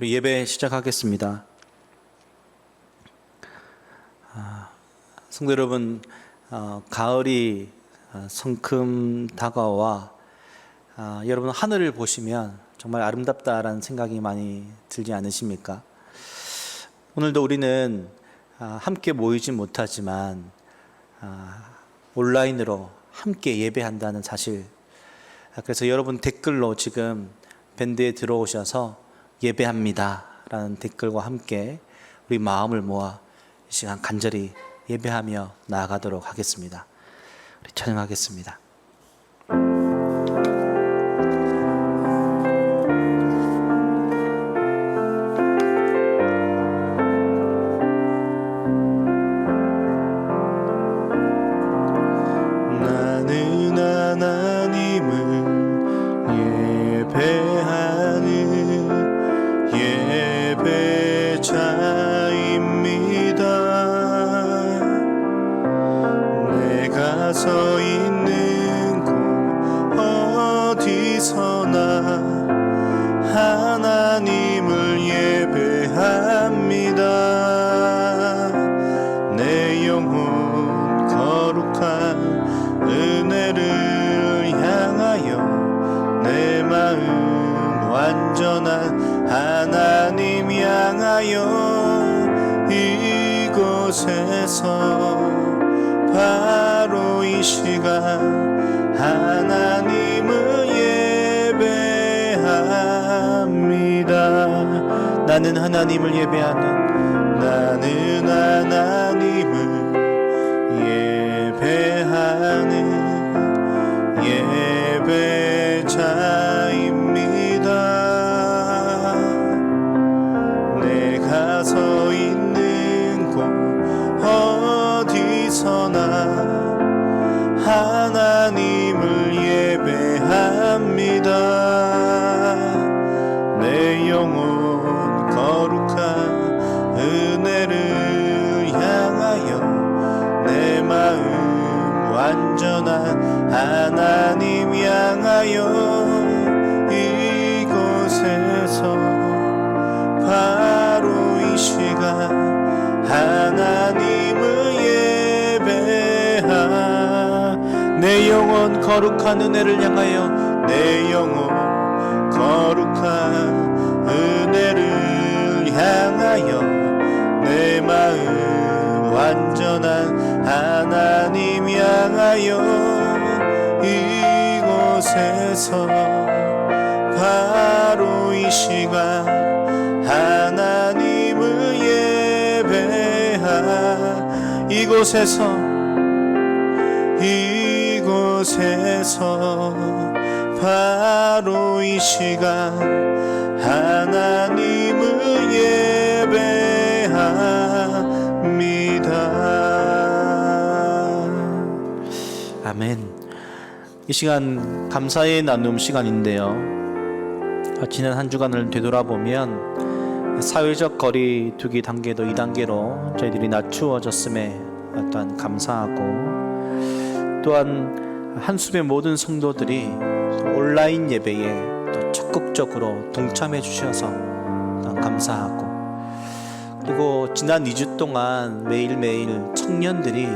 우리 예배 시작하겠습니다. 성도 여러분, 가을이 성큼 다가와 여러분 하늘을 보시면 정말 아름답다라는 생각이 많이 들지 않으십니까? 오늘도 우리는 함께 모이지 못하지만 온라인으로 함께 예배한다는 사실, 그래서 여러분 댓글로 지금 밴드에 들어오셔서 예배합니다 라는 댓글과 함께 우리 마음을 모아 이 시간 간절히 예배하며 나아가도록 하겠습니다. 우리 찬양하겠습니다. 나는 하나님을 예배하는 예배자입니다. 내가 서 있는 곳 어디서나 하나님을 예배합니다. 내 영혼 거룩한 은혜를 향하여 내 마음 완전한 하나님 향하여 이곳에서 바로 이 시간 하나님을 예배합니다. 나는 하나님을 예배하는 나는 하나님을 예배하는 예배자입니다. 내가 서 있는 곳 어디서나 하나님을 예배합니다. 내 영혼 거룩한 은혜를 향하여 내 마음 완전한 하나님 향하여 이곳에서 바로 이 시간 하나님을 예배하 내 영혼 거룩한 은혜를 향하여 내 영혼 거룩한 은혜를 향하여 내 마음 완전한 하나님 향하여 이곳에서 바로 이 시간 하나님을 예배하 이곳에서 바로 이 시간 하나님을 예배합니다. 아멘. 이 시간 감사의 나눔 시간인데요, 지난 한 주간을 되돌아보면 사회적 거리 두기 단계도 2단계로 저희들이 낮추어졌음에 또한 감사하고, 또한 한숨의 모든 성도들이 온라인 예배에 또 적극적으로 동참해 주셔서 감사하고, 그리고 지난 2주 동안 매일매일 청년들이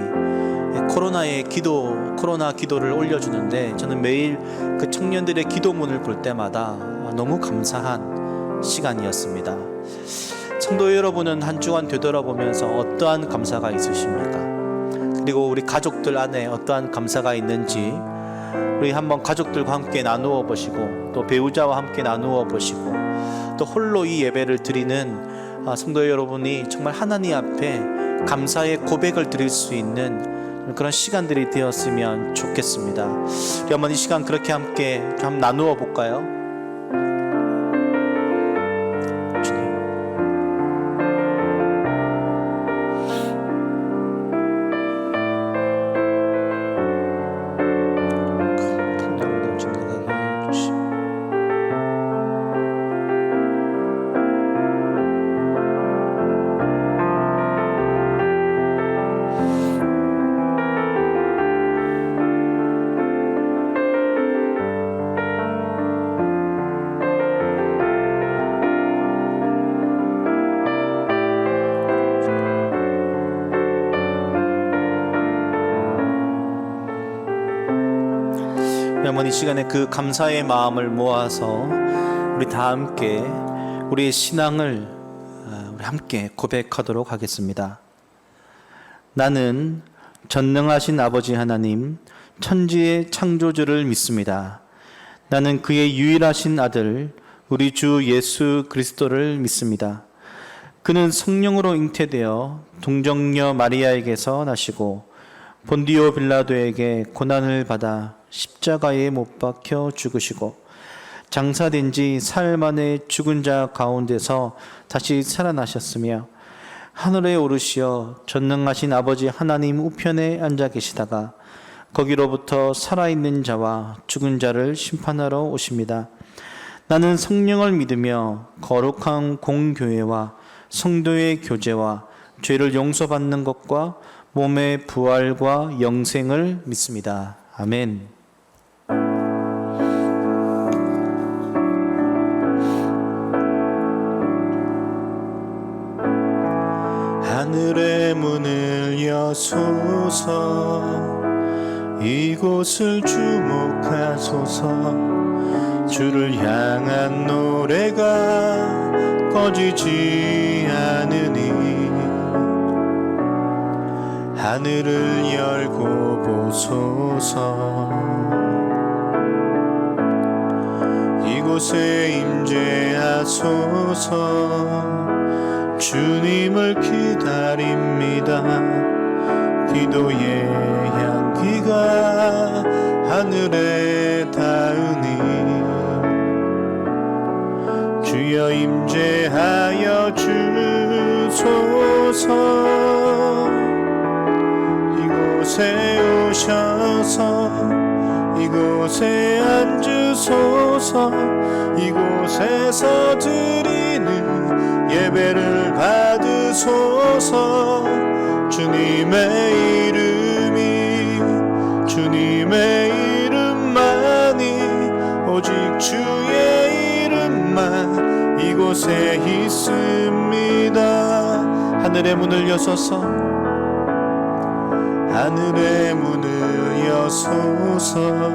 코로나 기도를 올려주는데, 저는 매일 그 청년들의 기도문을 볼 때마다 너무 감사한 시간이었습니다. 성도 여러분은 한 주간 되돌아보면서 어떠한 감사가 있으십니까? 그리고 우리 가족들 안에 어떠한 감사가 있는지 우리 한번 가족들과 함께 나누어 보시고, 또 배우자와 함께 나누어 보시고, 또 홀로 이 예배를 드리는 성도 여러분이 정말 하나님 앞에 감사의 고백을 드릴 수 있는 그런 시간들이 되었으면 좋겠습니다. 우리 한번 이 시간 그렇게 함께 한번 나누어 볼까요? 여러분, 이 시간에 그 감사의 마음을 모아서 우리 다 함께 우리의 신앙을 우리 함께 고백하도록 하겠습니다. 나는 전능하신 아버지 하나님, 천지의 창조주를 믿습니다. 나는 그의 유일하신 아들 우리 주 예수 그리스도를 믿습니다. 그는 성령으로 잉태되어 동정녀 마리아에게서 나시고 본디오 빌라도에게 고난을 받아 십자가에 못 박혀 죽으시고 장사된 지 사흘 만에 죽은 자 가운데서 다시 살아나셨으며 하늘에 오르시어 전능하신 아버지 하나님 우편에 앉아 계시다가 거기로부터 살아있는 자와 죽은 자를 심판하러 오십니다. 나는 성령을 믿으며 거룩한 공교회와 성도의 교제와 죄를 용서받는 것과 몸의 부활과 영생을 믿습니다. 아멘. 하늘의 문을 여소서, 이곳을 주목하소서. 주를 향한 노래가 꺼지지 않으니 하늘을 열고 보소서. 이곳에 임재하소서. 주님을 기다립니다. 기도의 향기가 하늘에 닿으니 주여 임재하여 주소서. 이곳에 오셔서 이곳에 앉으소서. 이곳에서 드리는 예배를 받으소서. 주님의 이름이 주님의 이름만이 오직 주의 이름만 이곳에 있습니다. 하늘의 문을 여소서. 하늘의 문을 여소서.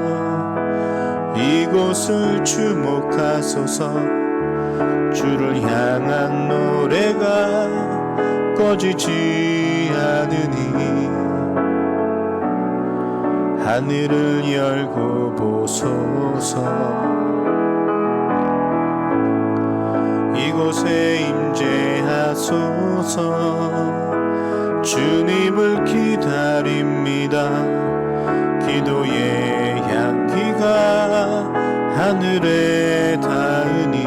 이곳을 주목하소서. 주를 향한 노래가 꺼지지 않으니 하늘을 열고 보소서. 이곳에 임재하소서. 주님을 기다립니다. 기도의 향기가 하늘에 닿으니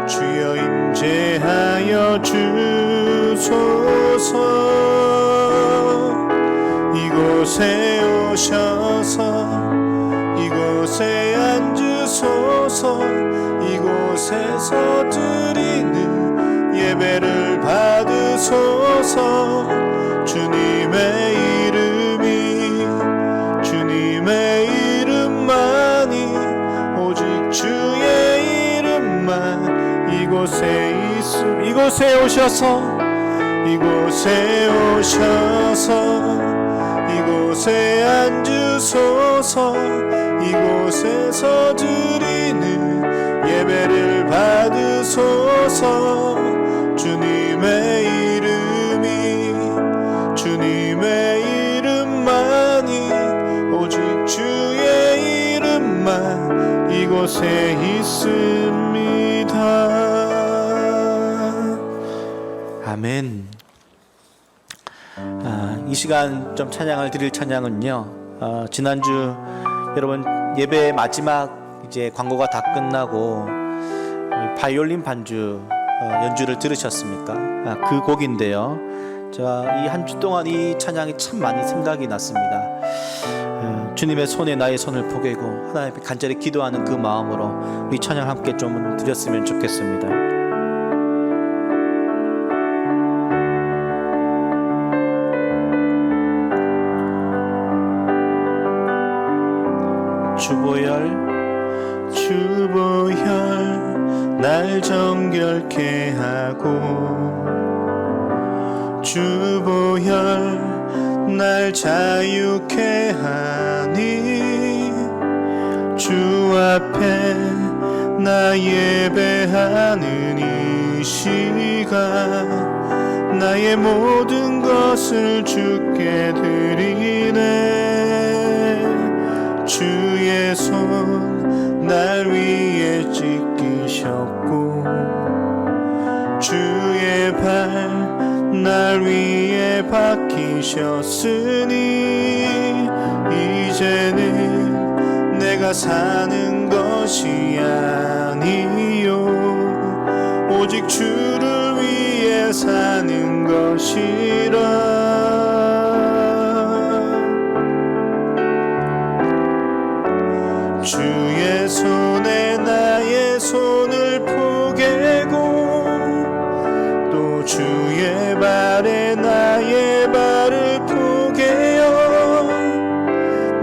주여 임재하여 주소서. 이곳에 오셔서 이곳에 앉으소서. 이곳에서 드리는 예배를 받으소서. 주님의 이름이 주님의 이름만이 오직 주의 이름만 이곳에 이곳에 오셔서 이곳에 오셔서 이곳에 앉으소서. 이곳에서 드리는 예배를 받으소서. 주님의 이름이 주님의 이름만이 오직 주의 이름만 이곳에 있습니다. 아멘. 이 시간 좀 찬양을 드릴 찬양은요, 지난주 여러분 예배 마지막 이제 광고가 다 끝나고 바이올린 반주 연주를 들으셨습니까? 그 곡인데요. 제가 이 한 주 동안 이 찬양이 참 많이 생각이 났습니다. 주님의 손에 나의 손을 포개고 하나님 앞에 간절히 기도하는 그 마음으로 우리 찬양 함께 좀 드렸으면 좋겠습니다. 주보혈 날 정결케 하고 주보혈 날 자유케 하니 주 앞에 나 예배하는 이 시간 나의 모든 것을 주께 드리네. 주의 손 날 위에 찢기셨고 주의 발 날 위에 박히셨으니 이제는 내가 사는 것이 아니요 오직 주를 위해 사는 것이라. 주의 손에 나의 손을 포개고 또 주의 발에 나의 발을 포개어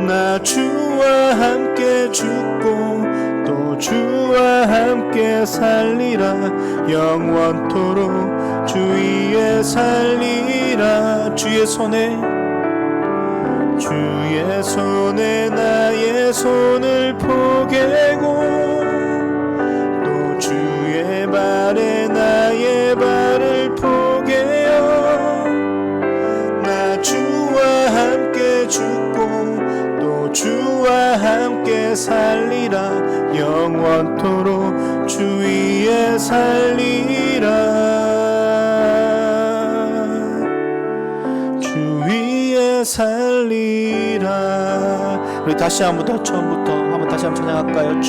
나 주와 함께 죽고 또 주와 함께 살리라. 영원토록 주 위에 살리라. 주의 손에 나의 손을 포개고 또 주의 발에 나의 발을 포개어 나 주와 함께 죽고 또 주와 함께 살리라. 영원토록 주 위에 살리라. 주 위에 살리라. 우리 다시 한 번 더 처음부터 한번 다시 한번 찬양할까요?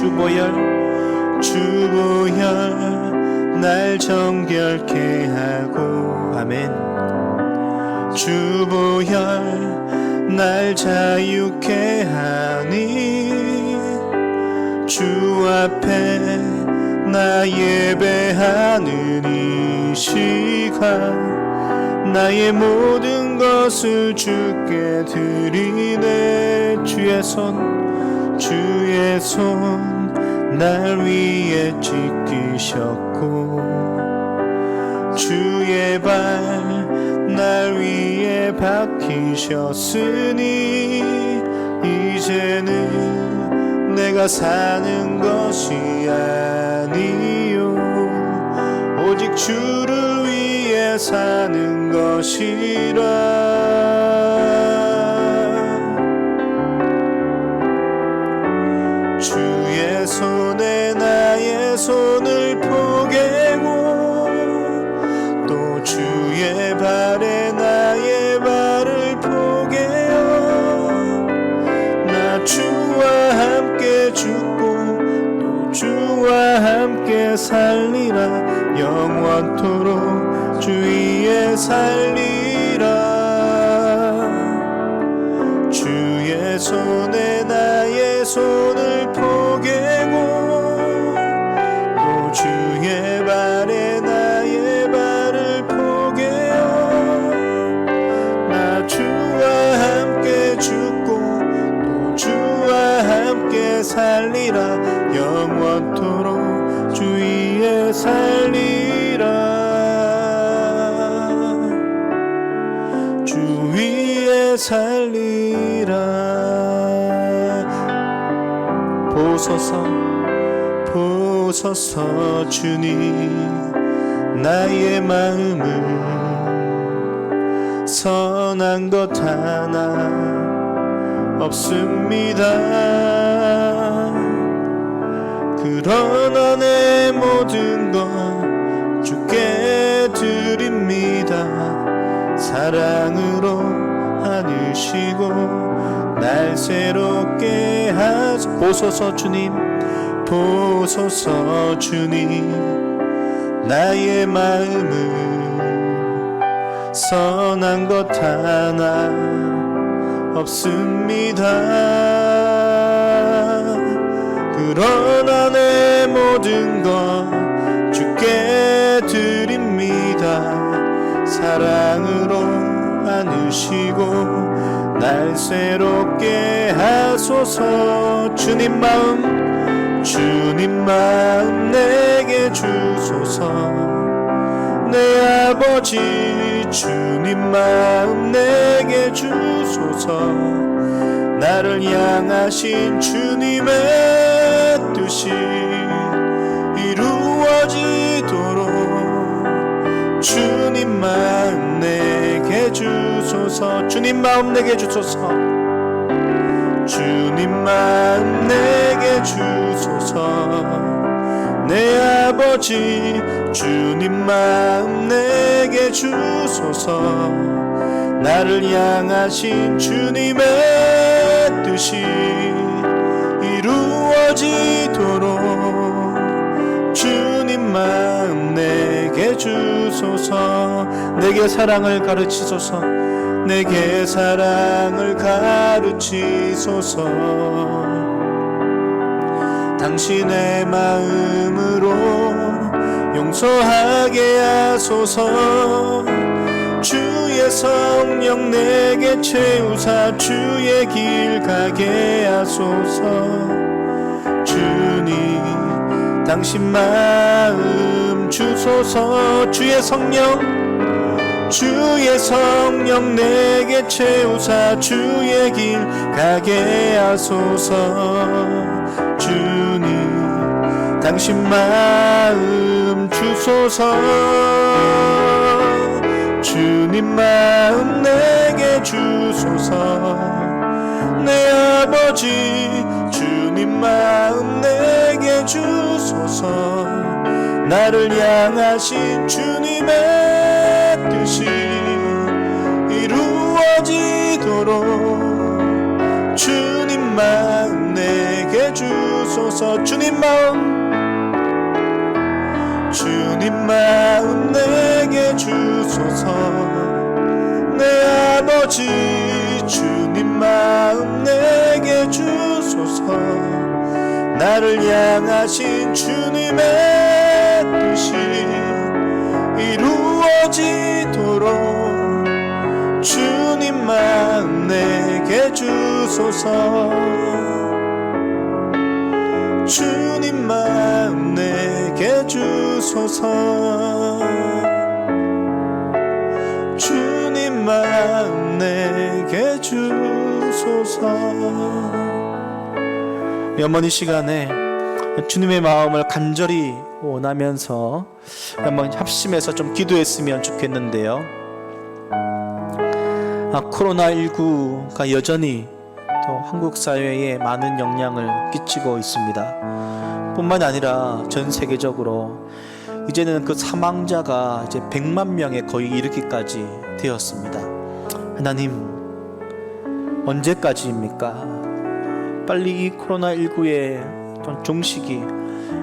주보혈 날 정결케 하고 아멘. 주보혈 날 자유케 하니 주 앞에 나 예배하는 이 시간 나의 모든 것을 주께 드리네. 주의 손 날 위에 찢기셨고 주의 발 날 위에 박히셨으니 이제는 내가 사는 것이 아니요 오직 주를 위해 사는 것이라. 주의 손에 나의 손을 포개고 또 주의 발에 나의 발을 포개어 나 주와 함께 죽고 또 주와 함께 살리라. 영원토록 주 위에 살리라. 주의 손에 나의 손을 포개고 또 주의 발에 나의 발을 포개어 나 주와 함께 죽고 또 주와 함께 살리라. 영원토록 주 위에 살리라. 주 위에 살리라. 보소서 주님 나의 마음을 선한 것 하나 없습니다. 그러나 내 모든 것 주께 드립니다. 사랑으로 안으시고 날 새롭게 보소서 주님 나의 마음을 선한 것 하나 없습니다. 그러나 내 모든 것 주께 드립니다. 사랑으로 안으시고 날 새롭게 하소서. 주님 마음 내게 주소서. 내 아버지 주님 마음 내게 주소서. 나를 향하신 주님의 뜻이 이루어지도록 주님 마음 내게 주소서. 주님 마음 내게 주소서. 주님 마음 내게 주소서. 내 아버지 주님 마음 내게 주소서. 나를 향하신 주님의 뜻이 이루어지도록 주님 마음 내게 주소서. 내게 사랑을 가르치소서. 내게 사랑을 가르치소서. 당신의 마음으로 용서하게 하소서. 주의 성령 내게 채우사 주의 길 가게 하소서. 주님 당신 마음 주소서. 주의 성령 내게 채우사 주의 길 가게 하소서. 주님 당신 마음 주소서. 주님 마음 내게 주소서. 내 아버지 주님 마음 내게 주소서. 나를 향하신 주님의 뜻이 이루어지도록 주님 마음 내게 주소서. 주님 마음 내게 주소서. 내 아버지 주님 마음 내게 주소서. 나를 향하신 주님의 뜻이 이루어지도록 주님 마음 내게 주소서. 주님 마음 내게 주소서. 주님 마음 내게 주소서. 한번 이 시간에 주님의 마음을 간절히 원하면서 한번 합심해서 좀 기도했으면 좋겠는데요. 코로나19가 여전히 또 한국 사회에 많은 영향을 끼치고 있습니다. 뿐만 아니라 전 세계적으로 이제는 그 사망자가 이제 100만 명에 거의 이르기까지 되었습니다. 하나님, 언제까지입니까? 빨리 이 코로나19의 종식이,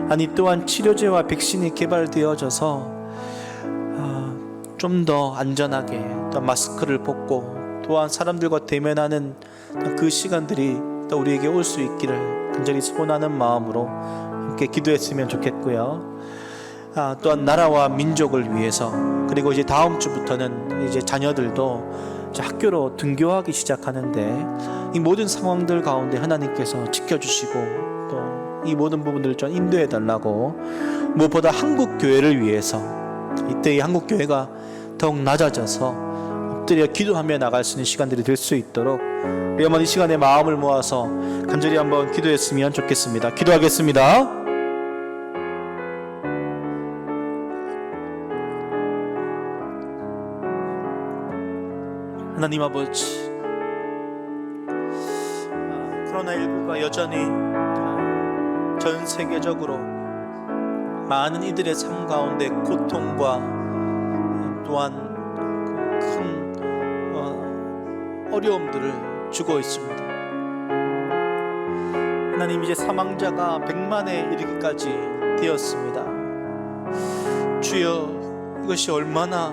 아니 또한 치료제와 백신이 개발되어져서 좀 더 안전하게 또 마스크를 벗고 또한 사람들과 대면하는 그 시간들이 또 우리에게 올 수 있기를 간절히 소원하는 마음으로 함께 기도했으면 좋겠고요. 또한 나라와 민족을 위해서, 그리고 이제 다음 주부터는 이제 자녀들도 이제 학교로 등교하기 시작하는데 이 모든 상황들 가운데 하나님께서 지켜주시고 또 이 모든 부분들을 좀 인도해 달라고, 무엇보다 한국 교회를 위해서 이때 이 한국 교회가 더욱 낮아져서 엎드려 기도하며 나갈 수 있는 시간들이 될 수 있도록 우리 한번 이 시간에 마음을 모아서 간절히 한번 기도했으면 좋겠습니다. 기도하겠습니다. 하나님 아버지, 코로나19가 여전히 전 세계적으로 많은 이들의 삶 가운데 고통과 또한 큰 어려움들을 주고 있습니다. 하나님, 이제 사망자가 100만에 이르기까지 되었습니다. 주여, 이것이 얼마나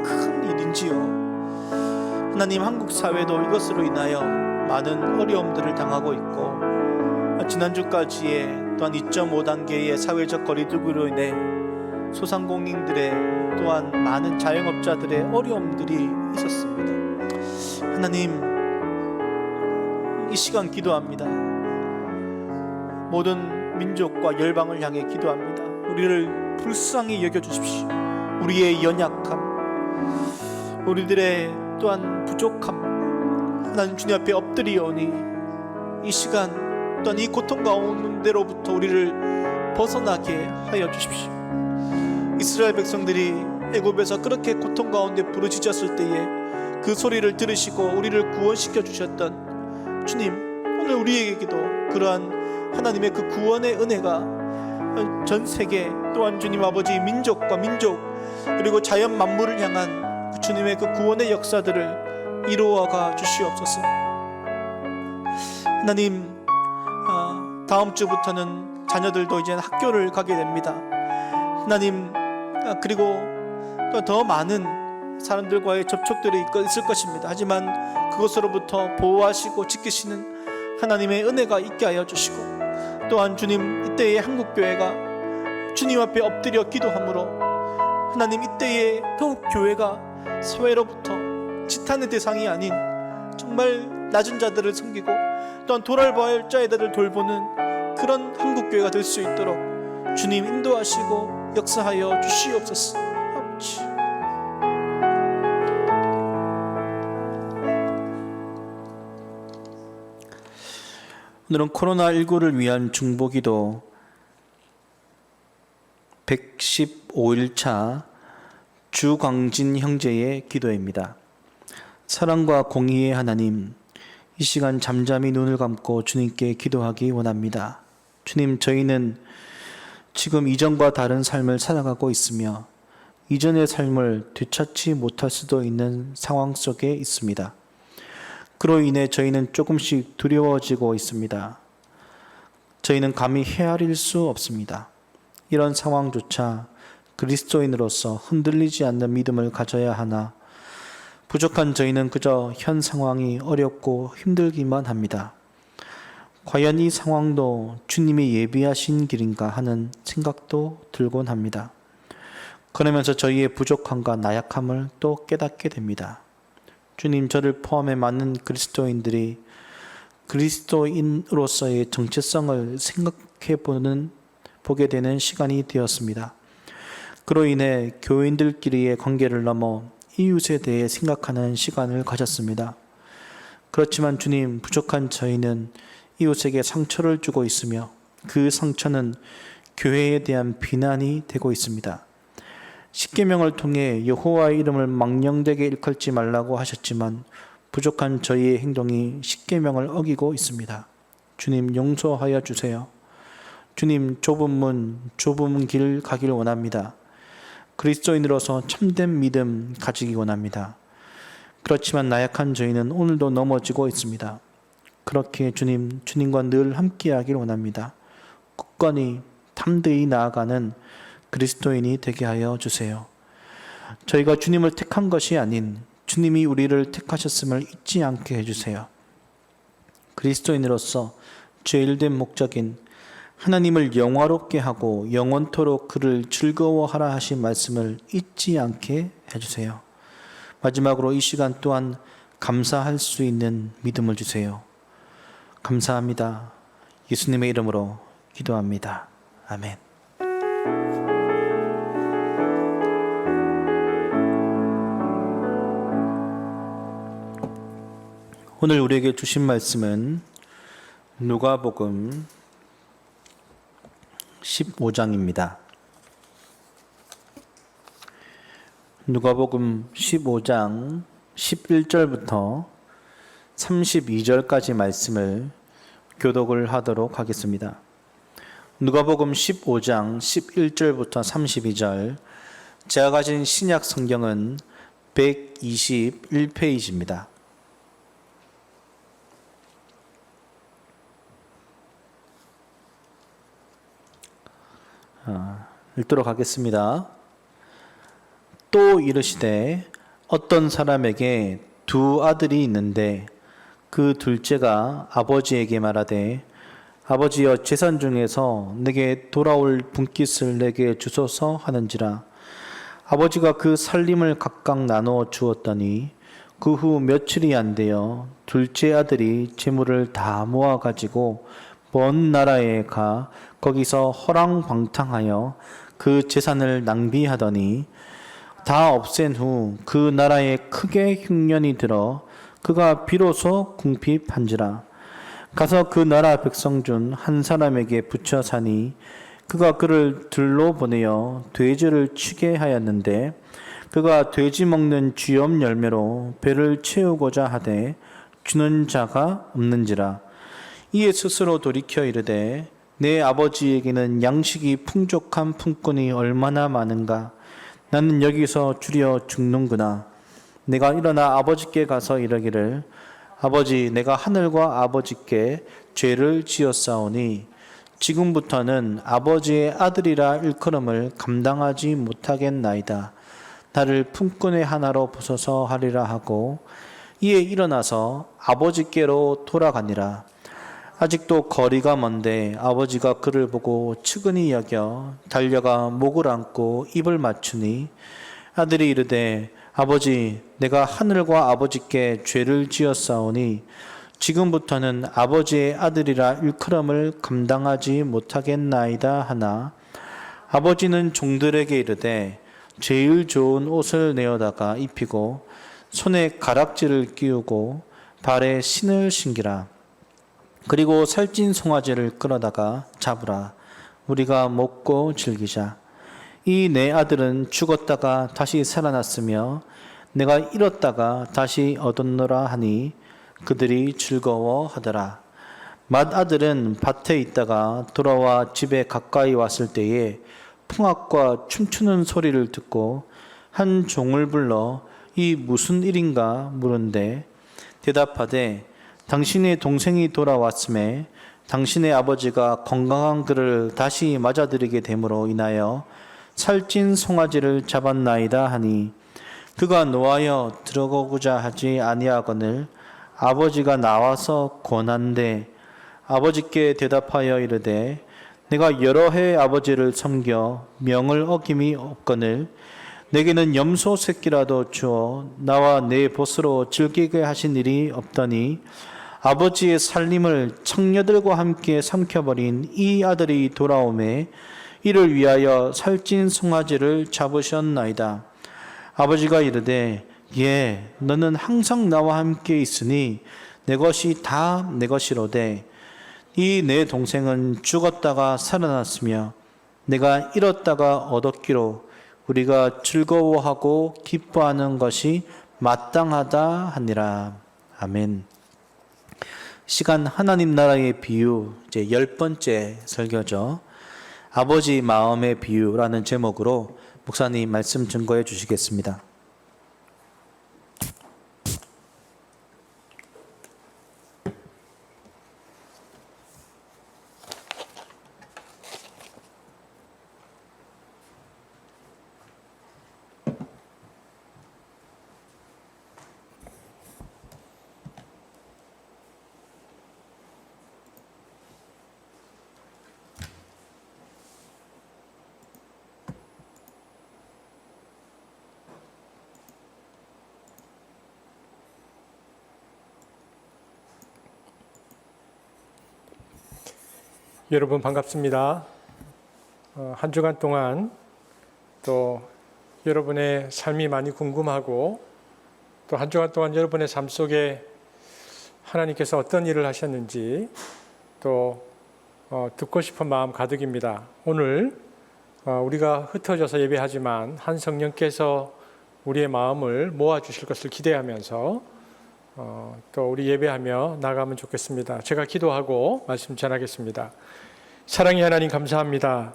큰 일인지요. 하나님, 한국 사회도 이것으로 인하여 많은 어려움들을 당하고 있고, 지난주까지의 또한 2.5단계의 사회적 거리두기로 인해 소상공인들의 또한 많은 자영업자들의 어려움들이 있었습니다. 하나님, 이 시간 기도합니다. 모든 민족과 열방을 향해 기도합니다. 우리를 불쌍히 여겨주십시오. 우리의 연약함, 우리들의 또한 부족함, 하나님 주님 앞에 엎드리오니 이 시간 또한 이 고통 가운데로부터 우리를 벗어나게 하여 주십시오. 이스라엘 백성들이 애굽에서 그렇게 고통 가운데 부르짖었을 때에 그 소리를 들으시고 우리를 구원시켜 주셨던 주님, 오늘 우리에게도 그러한 하나님의 그 구원의 은혜가 전 세계 또한 주님 아버지 민족과 민족 그리고 자연 만물을 향한 그 주님의 그 구원의 역사들을 이루어가 주시옵소서. 하나님, 다음 주부터는 자녀들도 이제 학교를 가게 됩니다. 하나님, 그리고 또 더 많은 사람들과의 접촉들이 있을 것입니다. 하지만 그것으로부터 보호하시고 지키시는 하나님의 은혜가 있게 하여 주시고, 또한 주님, 이때의 한국교회가 주님 앞에 엎드려 기도함으로 하나님, 이때의 더욱 교회가 사회로부터 지탄의 대상이 아닌 정말 낮은 자들을 섬기고 또한 돌아볼 자들을 돌보는 그런 한국교회가 될 수 있도록 주님 인도하시고 역사하여 주시옵소서. 아버지, 오늘은 코로나19를 위한 중보기도 115일차 주광진 형제의 기도입니다. 사랑과 공의의 하나님, 이 시간 잠잠히 눈을 감고 주님께 기도하기 원합니다. 주님, 저희는 지금 이전과 다른 삶을 살아가고 있으며 이전의 삶을 되찾지 못할 수도 있는 상황 속에 있습니다. 그로 인해 저희는 조금씩 두려워지고 있습니다. 저희는 감히 헤아릴 수 없습니다. 이런 상황조차 그리스도인으로서 흔들리지 않는 믿음을 가져야 하나 부족한 저희는 그저 현 상황이 어렵고 힘들기만 합니다. 과연 이 상황도 주님이 예비하신 길인가 하는 생각도 들곤 합니다. 그러면서 저희의 부족함과 나약함을 또 깨닫게 됩니다. 주님, 저를 포함해 많은 그리스도인들이 그리스도인으로서의 정체성을 보게 되는 시간이 되었습니다. 그로 인해 교인들끼리의 관계를 넘어 이웃에 대해 생각하는 시간을 가졌습니다. 그렇지만 주님, 부족한 저희는 이웃에게 상처를 주고 있으며 그 상처는 교회에 대한 비난이 되고 있습니다. 십계명을 통해 여호와의 이름을 망령되게 일컬지 말라고 하셨지만 부족한 저희의 행동이 십계명을 어기고 있습니다. 주님, 용서하여 주세요. 주님, 좁은 문, 좁은 길 가길 원합니다. 그리스도인으로서 참된 믿음 가지기 원합니다. 그렇지만 나약한 저희는 오늘도 넘어지고 있습니다. 그렇게 주님과 늘 함께하길 원합니다. 굳건히 담대히 나아가는 그리스도인이 되게 하여 주세요. 저희가 주님을 택한 것이 아닌 주님이 우리를 택하셨음을 잊지 않게 해주세요. 그리스도인으로서 제일된 목적인 하나님을 영화롭게 하고 영원토록 그를 즐거워하라 하신 말씀을 잊지 않게 해주세요. 마지막으로 이 시간 또한 감사할 수 있는 믿음을 주세요. 감사합니다. 예수님의 이름으로 기도합니다. 아멘. 오늘 우리에게 주신 말씀은 누가복음 15장입니다. 누가복음 15장 11절부터 32절까지 말씀을 교독을 하도록 하겠습니다. 누가복음 15장 11절부터 32절, 제가 가진 신약 성경은 121페이지입니다. 읽도록 하겠습니다. 또 이르시되 어떤 사람에게 두 아들이 있는데 그 둘째가 아버지에게 말하되 아버지여, 재산 중에서 내게 돌아올 분깃을 내게 주소서 하는지라. 아버지가 그 살림을 각각 나누어 주었더니 그 후 며칠이 안 되어 둘째 아들이 재물을 다 모아 가지고 먼 나라에 가 거기서 허랑방탕하여 그 재산을 낭비하더니 다 없앤 후 그 나라에 크게 흉년이 들어 그가 비로소 궁핍한지라. 가서 그 나라 백성 중 한 사람에게 붙여 사니 그가 그를 들로 보내어 돼지를 치게 하였는데 그가 돼지 먹는 쥐염 열매로 배를 채우고자 하되 주는 자가 없는지라. 이에 스스로 돌이켜 이르되 내 아버지에게는 양식이 풍족한 품꾼이 얼마나 많은가. 나는 여기서 줄여 죽는구나. 내가 일어나 아버지께 가서 이르기를 아버지, 내가 하늘과 아버지께 죄를 지었사오니 지금부터는 아버지의 아들이라 일컬음을 감당하지 못하겠나이다. 나를 품꾼의 하나로 보소서 하리라 하고 이에 일어나서 아버지께로 돌아가니라. 아직도 거리가 먼데 아버지가 그를 보고 측은히 여겨 달려가 목을 안고 입을 맞추니 아들이 이르되 아버지, 내가 하늘과 아버지께 죄를 지었사오니 지금부터는 아버지의 아들이라 일컬음을 감당하지 못하겠나이다 하나 아버지는 종들에게 이르되 제일 좋은 옷을 내어다가 입히고 손에 가락지를 끼우고 발에 신을 신기라. 그리고 살찐 송아지를 끌어다가 잡으라. 우리가 먹고 즐기자. 이 내 아들은 죽었다가 다시 살아났으며 내가 잃었다가 다시 얻었노라 하니 그들이 즐거워하더라. 맏아들은 밭에 있다가 돌아와 집에 가까이 왔을 때에 풍악과 춤추는 소리를 듣고 한 종을 불러 이 무슨 일인가 물은데 대답하되 당신의 동생이 돌아왔음에 당신의 아버지가 건강한 그를 다시 맞아들이게 됨으로 인하여 살찐 송아지를 잡았나이다 하니 그가 노하여 들어가고자 하지 아니하거늘 아버지가 나와서 권한대 아버지께 대답하여 이르되 내가 여러 해 아버지를 섬겨 명을 어김이 없거늘 내게는 염소 새끼라도 주어 나와 내 보스로 즐기게 하신 일이 없더니 아버지의 살림을 청녀들과 함께 삼켜버린 이 아들이 돌아오매 이를 위하여 살찐 송아지를 잡으셨나이다. 아버지가 이르되 예, 너는 항상 나와 함께 있으니 내 것이 다 내 것이로되 이 내 동생은 죽었다가 살아났으며 내가 잃었다가 얻었기로 우리가 즐거워하고 기뻐하는 것이 마땅하다 하니라. 아멘. 시간 하나님 나라의 비유 이제 10번째 설교죠. 아버지 마음의 비유라는 제목으로 목사님 말씀 증거해 주시겠습니다. 여러분 반갑습니다. 한 주간 동안 또 여러분의 삶이 많이 궁금하고 또 한 주간 동안 여러분의 삶 속에 하나님께서 어떤 일을 하셨는지 또 듣고 싶은 마음 가득입니다. 오늘 우리가 흩어져서 예배하지만 한 성령께서 우리의 마음을 모아주실 것을 기대하면서 또 우리 예배하며 나가면 좋겠습니다. 제가 기도하고 말씀 전하겠습니다. 사랑의 하나님 감사합니다.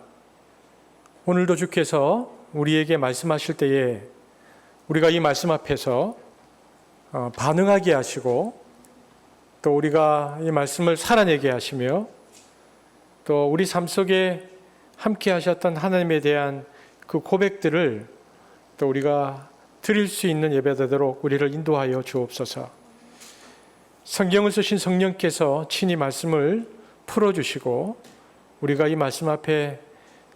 오늘도 주께서 우리에게 말씀하실 때에 우리가 이 말씀 앞에서 반응하게 하시고 또 우리가 이 말씀을 살아내게 하시며 또 우리 삶 속에 함께 하셨던 하나님에 대한 그 고백들을 또 우리가 드릴 수 있는 예배되도록 우리를 인도하여 주옵소서. 성경을 쓰신 성령께서 친히 말씀을 풀어주시고 우리가 이 말씀 앞에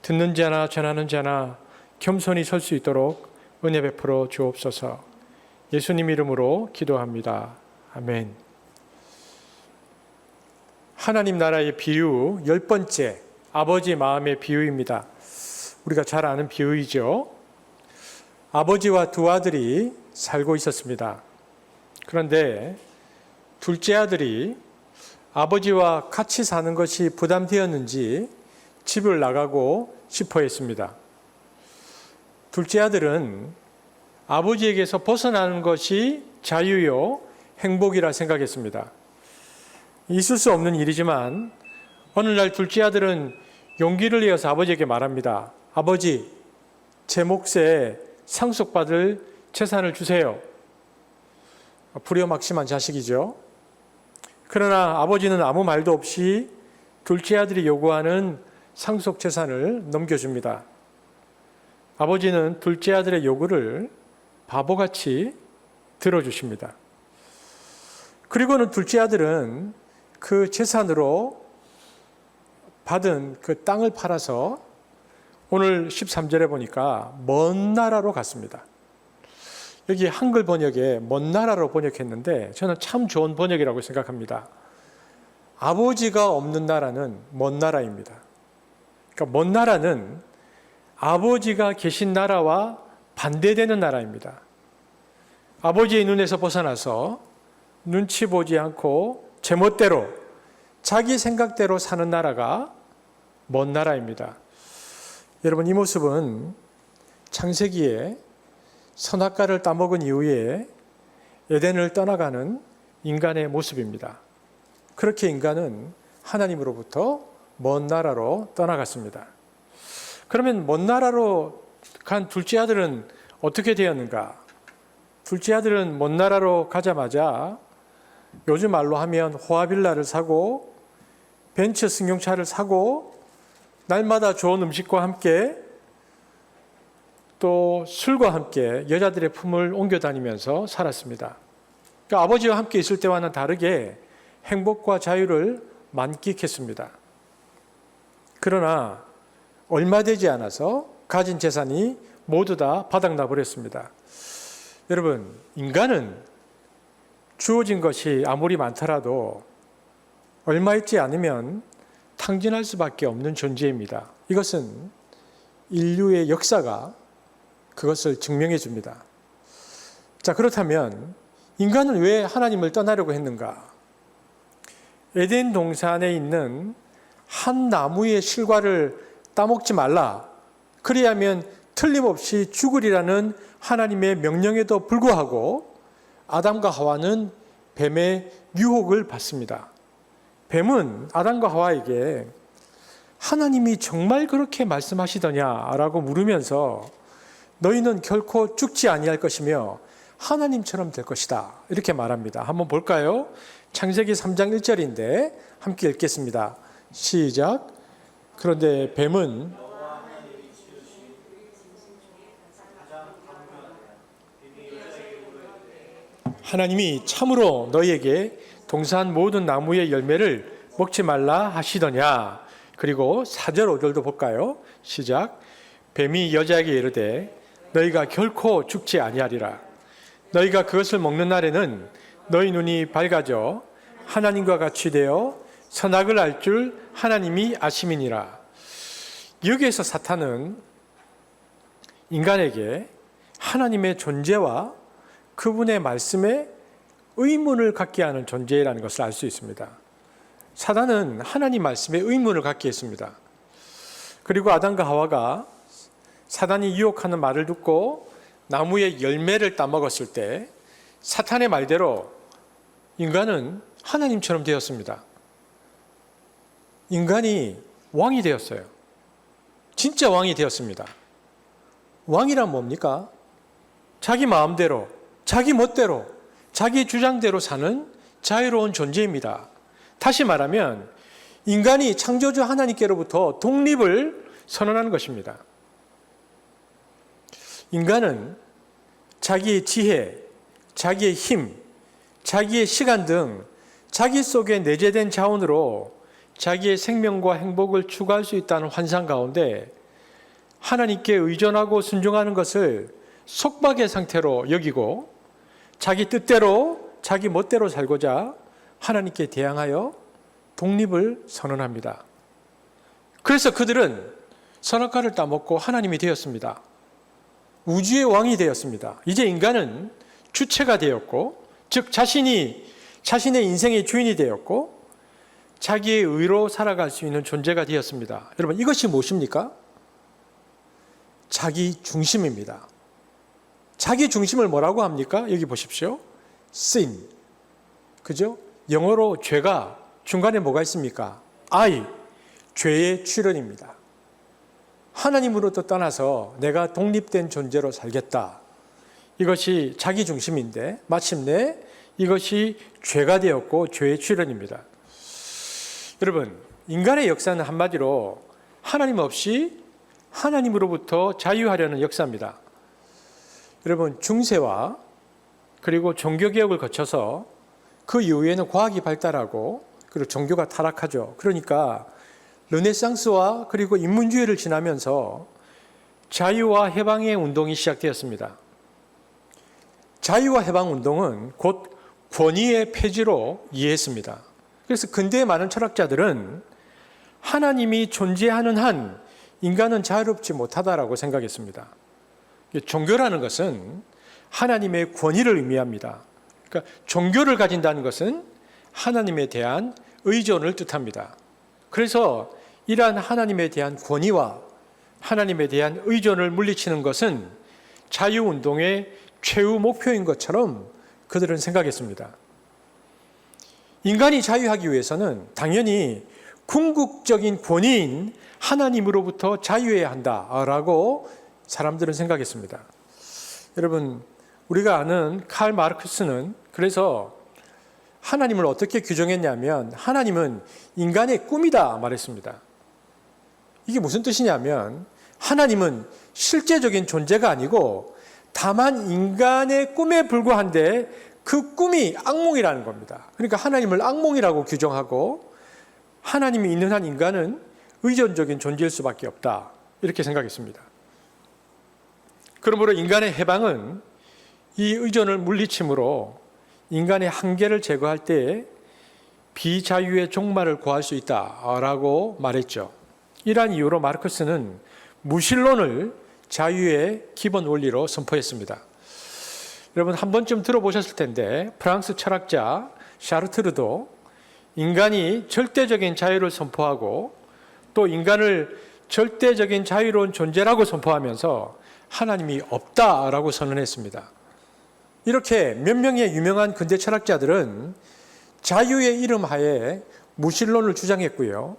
듣는 자나 전하는 자나 겸손히 설 수 있도록 은혜 베풀어 주옵소서. 예수님 이름으로 기도합니다. 아멘. 하나님 나라의 비유 10번째 아버지 마음의 비유입니다. 우리가 잘 아는 비유이죠. 아버지와 두 아들이 살고 있었습니다. 그런데 둘째 아들이 아버지와 같이 사는 것이 부담되었는지 집을 나가고 싶어 했습니다. 둘째 아들은 아버지에게서 벗어나는 것이 자유요, 행복이라 생각했습니다. 있을 수 없는 일이지만 어느 날 둘째 아들은 용기를 내어서 아버지에게 말합니다. 아버지, 제 몫에 상속받을 재산을 주세요. 불효막심한 자식이죠. 그러나 아버지는 아무 말도 없이 둘째 아들이 요구하는 상속 재산을 넘겨줍니다. 아버지는 둘째 아들의 요구를 바보같이 들어주십니다. 그리고는 둘째 아들은 그 재산으로 받은 그 땅을 팔아서 오늘 13절에 보니까 먼 나라로 갔습니다. 여기 한글 번역에 먼 나라로 번역했는데 저는 참 좋은 번역이라고 생각합니다. 아버지가 없는 나라는 먼 나라입니다. 그러니까 먼 나라는 아버지가 계신 나라와 반대되는 나라입니다. 아버지의 눈에서 벗어나서 눈치 보지 않고 제멋대로 자기 생각대로 사는 나라가 먼 나라입니다. 여러분, 이 모습은 창세기에 선악과를 따먹은 이후에 에덴을 떠나가는 인간의 모습입니다. 그렇게 인간은 하나님으로부터 먼 나라로 떠나갔습니다. 그러면 먼 나라로 간 둘째 아들은 어떻게 되었는가? 둘째 아들은 먼 나라로 가자마자 요즘 말로 하면 호화빌라를 사고 벤츠 승용차를 사고 날마다 좋은 음식과 함께 또 술과 함께 여자들의 품을 옮겨 다니면서 살았습니다. 그러니까 아버지와 함께 있을 때와는 다르게 행복과 자유를 만끽했습니다. 그러나 얼마 되지 않아서 가진 재산이 모두 다 바닥나 버렸습니다. 여러분, 인간은 주어진 것이 아무리 많더라도 얼마 있지 않으면 탕진할 수밖에 없는 존재입니다. 이것은 인류의 역사가 그것을 증명해 줍니다. 자, 그렇다면 인간은 왜 하나님을 떠나려고 했는가? 에덴 동산에 있는 한 나무의 실과를 따먹지 말라. 그리하면 틀림없이 죽으리라는 하나님의 명령에도 불구하고 아담과 하와는 뱀의 유혹을 받습니다. 뱀은 아담과 하와에게 하나님이 정말 그렇게 말씀하시더냐라고 물으면서 너희는 결코 죽지 아니할 것이며 하나님처럼 될 것이다. 이렇게 말합니다. 한번 볼까요? 창세기 3장 1절인데 함께 읽겠습니다. 시작. 그런데 뱀은 하나님이 참으로 너희에게 동산 모든 나무의 열매를 먹지 말라 하시더냐. 그리고 4절 5절도 볼까요? 시작. 뱀이 여자에게 이르되 너희가 결코 죽지 아니하리라. 너희가 그것을 먹는 날에는 너희 눈이 밝아져 하나님과 같이 되어 선악을 알 줄 하나님이 아심이니라. 여기에서 사탄은 인간에게 하나님의 존재와 그분의 말씀에 의문을 갖게 하는 존재라는 것을 알 수 있습니다. 사단은 하나님 말씀에 의문을 갖게 했습니다. 그리고 아담과 하와가 사단이 유혹하는 말을 듣고 나무의 열매를 따먹었을 때 사탄의 말대로 인간은 하나님처럼 되었습니다. 인간이 왕이 되었어요. 진짜 왕이 되었습니다. 왕이란 뭡니까? 자기 마음대로, 자기 멋대로, 자기 주장대로 사는 자유로운 존재입니다. 다시 말하면 인간이 창조주 하나님께로부터 독립을 선언하는 것입니다. 인간은 자기의 지혜, 자기의 힘, 자기의 시간 등 자기 속에 내재된 자원으로 자기의 생명과 행복을 추구할 수 있다는 환상 가운데 하나님께 의존하고 순종하는 것을 속박의 상태로 여기고 자기 뜻대로 자기 멋대로 살고자 하나님께 대항하여 독립을 선언합니다. 그래서 그들은 선악과를 따먹고 하나님이 되었습니다. 우주의 왕이 되었습니다. 이제 인간은 주체가 되었고 즉 자신의 인생의 주인이 되었고 자기의 의로 살아갈 수 있는 존재가 되었습니다. 여러분, 이것이 무엇입니까? 자기 중심입니다. 자기 중심을 뭐라고 합니까? 여기 보십시오. sin. 그죠? 영어로 죄가 중간에 뭐가 있습니까? I. 죄의 출현입니다. 하나님으로부터 떠나서 내가 독립된 존재로 살겠다. 이것이 자기 중심인데 마침내 이것이 죄가 되었고 죄의 출현입니다. 여러분, 인간의 역사는 한마디로 하나님 없이 하나님으로부터 자유하려는 역사입니다. 여러분, 중세와 그리고 종교개혁을 거쳐서 그 이후에는 과학이 발달하고 그리고 종교가 타락하죠. 그러니까 르네상스와 그리고 인문주의를 지나면서 자유와 해방의 운동이 시작되었습니다. 자유와 해방 운동은 곧 권위의 폐지로 이해했습니다. 그래서 근대의 많은 철학자들은 하나님이 존재하는 한 인간은 자유롭지 못하다라고 생각했습니다. 종교라는 것은 하나님의 권위를 의미합니다. 그러니까 종교를 가진다는 것은 하나님에 대한 의존을 뜻합니다. 그래서 이러한 하나님에 대한 권위와 하나님에 대한 의존을 물리치는 것은 자유운동의 최후 목표인 것처럼 그들은 생각했습니다. 인간이 자유하기 위해서는 당연히 궁극적인 권위인 하나님으로부터 자유해야 한다라고 사람들은 생각했습니다. 여러분, 우리가 아는 칼 마르크스는 그래서 하나님을 어떻게 규정했냐면 하나님은 인간의 꿈이다 말했습니다. 이게 무슨 뜻이냐면 하나님은 실제적인 존재가 아니고 다만 인간의 꿈에 불과한데 그 꿈이 악몽이라는 겁니다. 그러니까 하나님을 악몽이라고 규정하고 하나님이 있는 한 인간은 의존적인 존재일 수밖에 없다. 이렇게 생각했습니다. 그러므로 인간의 해방은 이 의존을 물리침으로 인간의 한계를 제거할 때 비자유의 종말을 구할 수 있다라고 말했죠. 이러한 이유로 마르크스는 무신론을 자유의 기본 원리로 선포했습니다. 여러분, 한 번쯤 들어보셨을 텐데 프랑스 철학자 샤르트르도 인간이 절대적인 자유를 선포하고 또 인간을 절대적인 자유로운 존재라고 선포하면서 하나님이 없다라고 선언했습니다. 이렇게 몇 명의 유명한 근대 철학자들은 자유의 이름 하에 무신론을 주장했고요.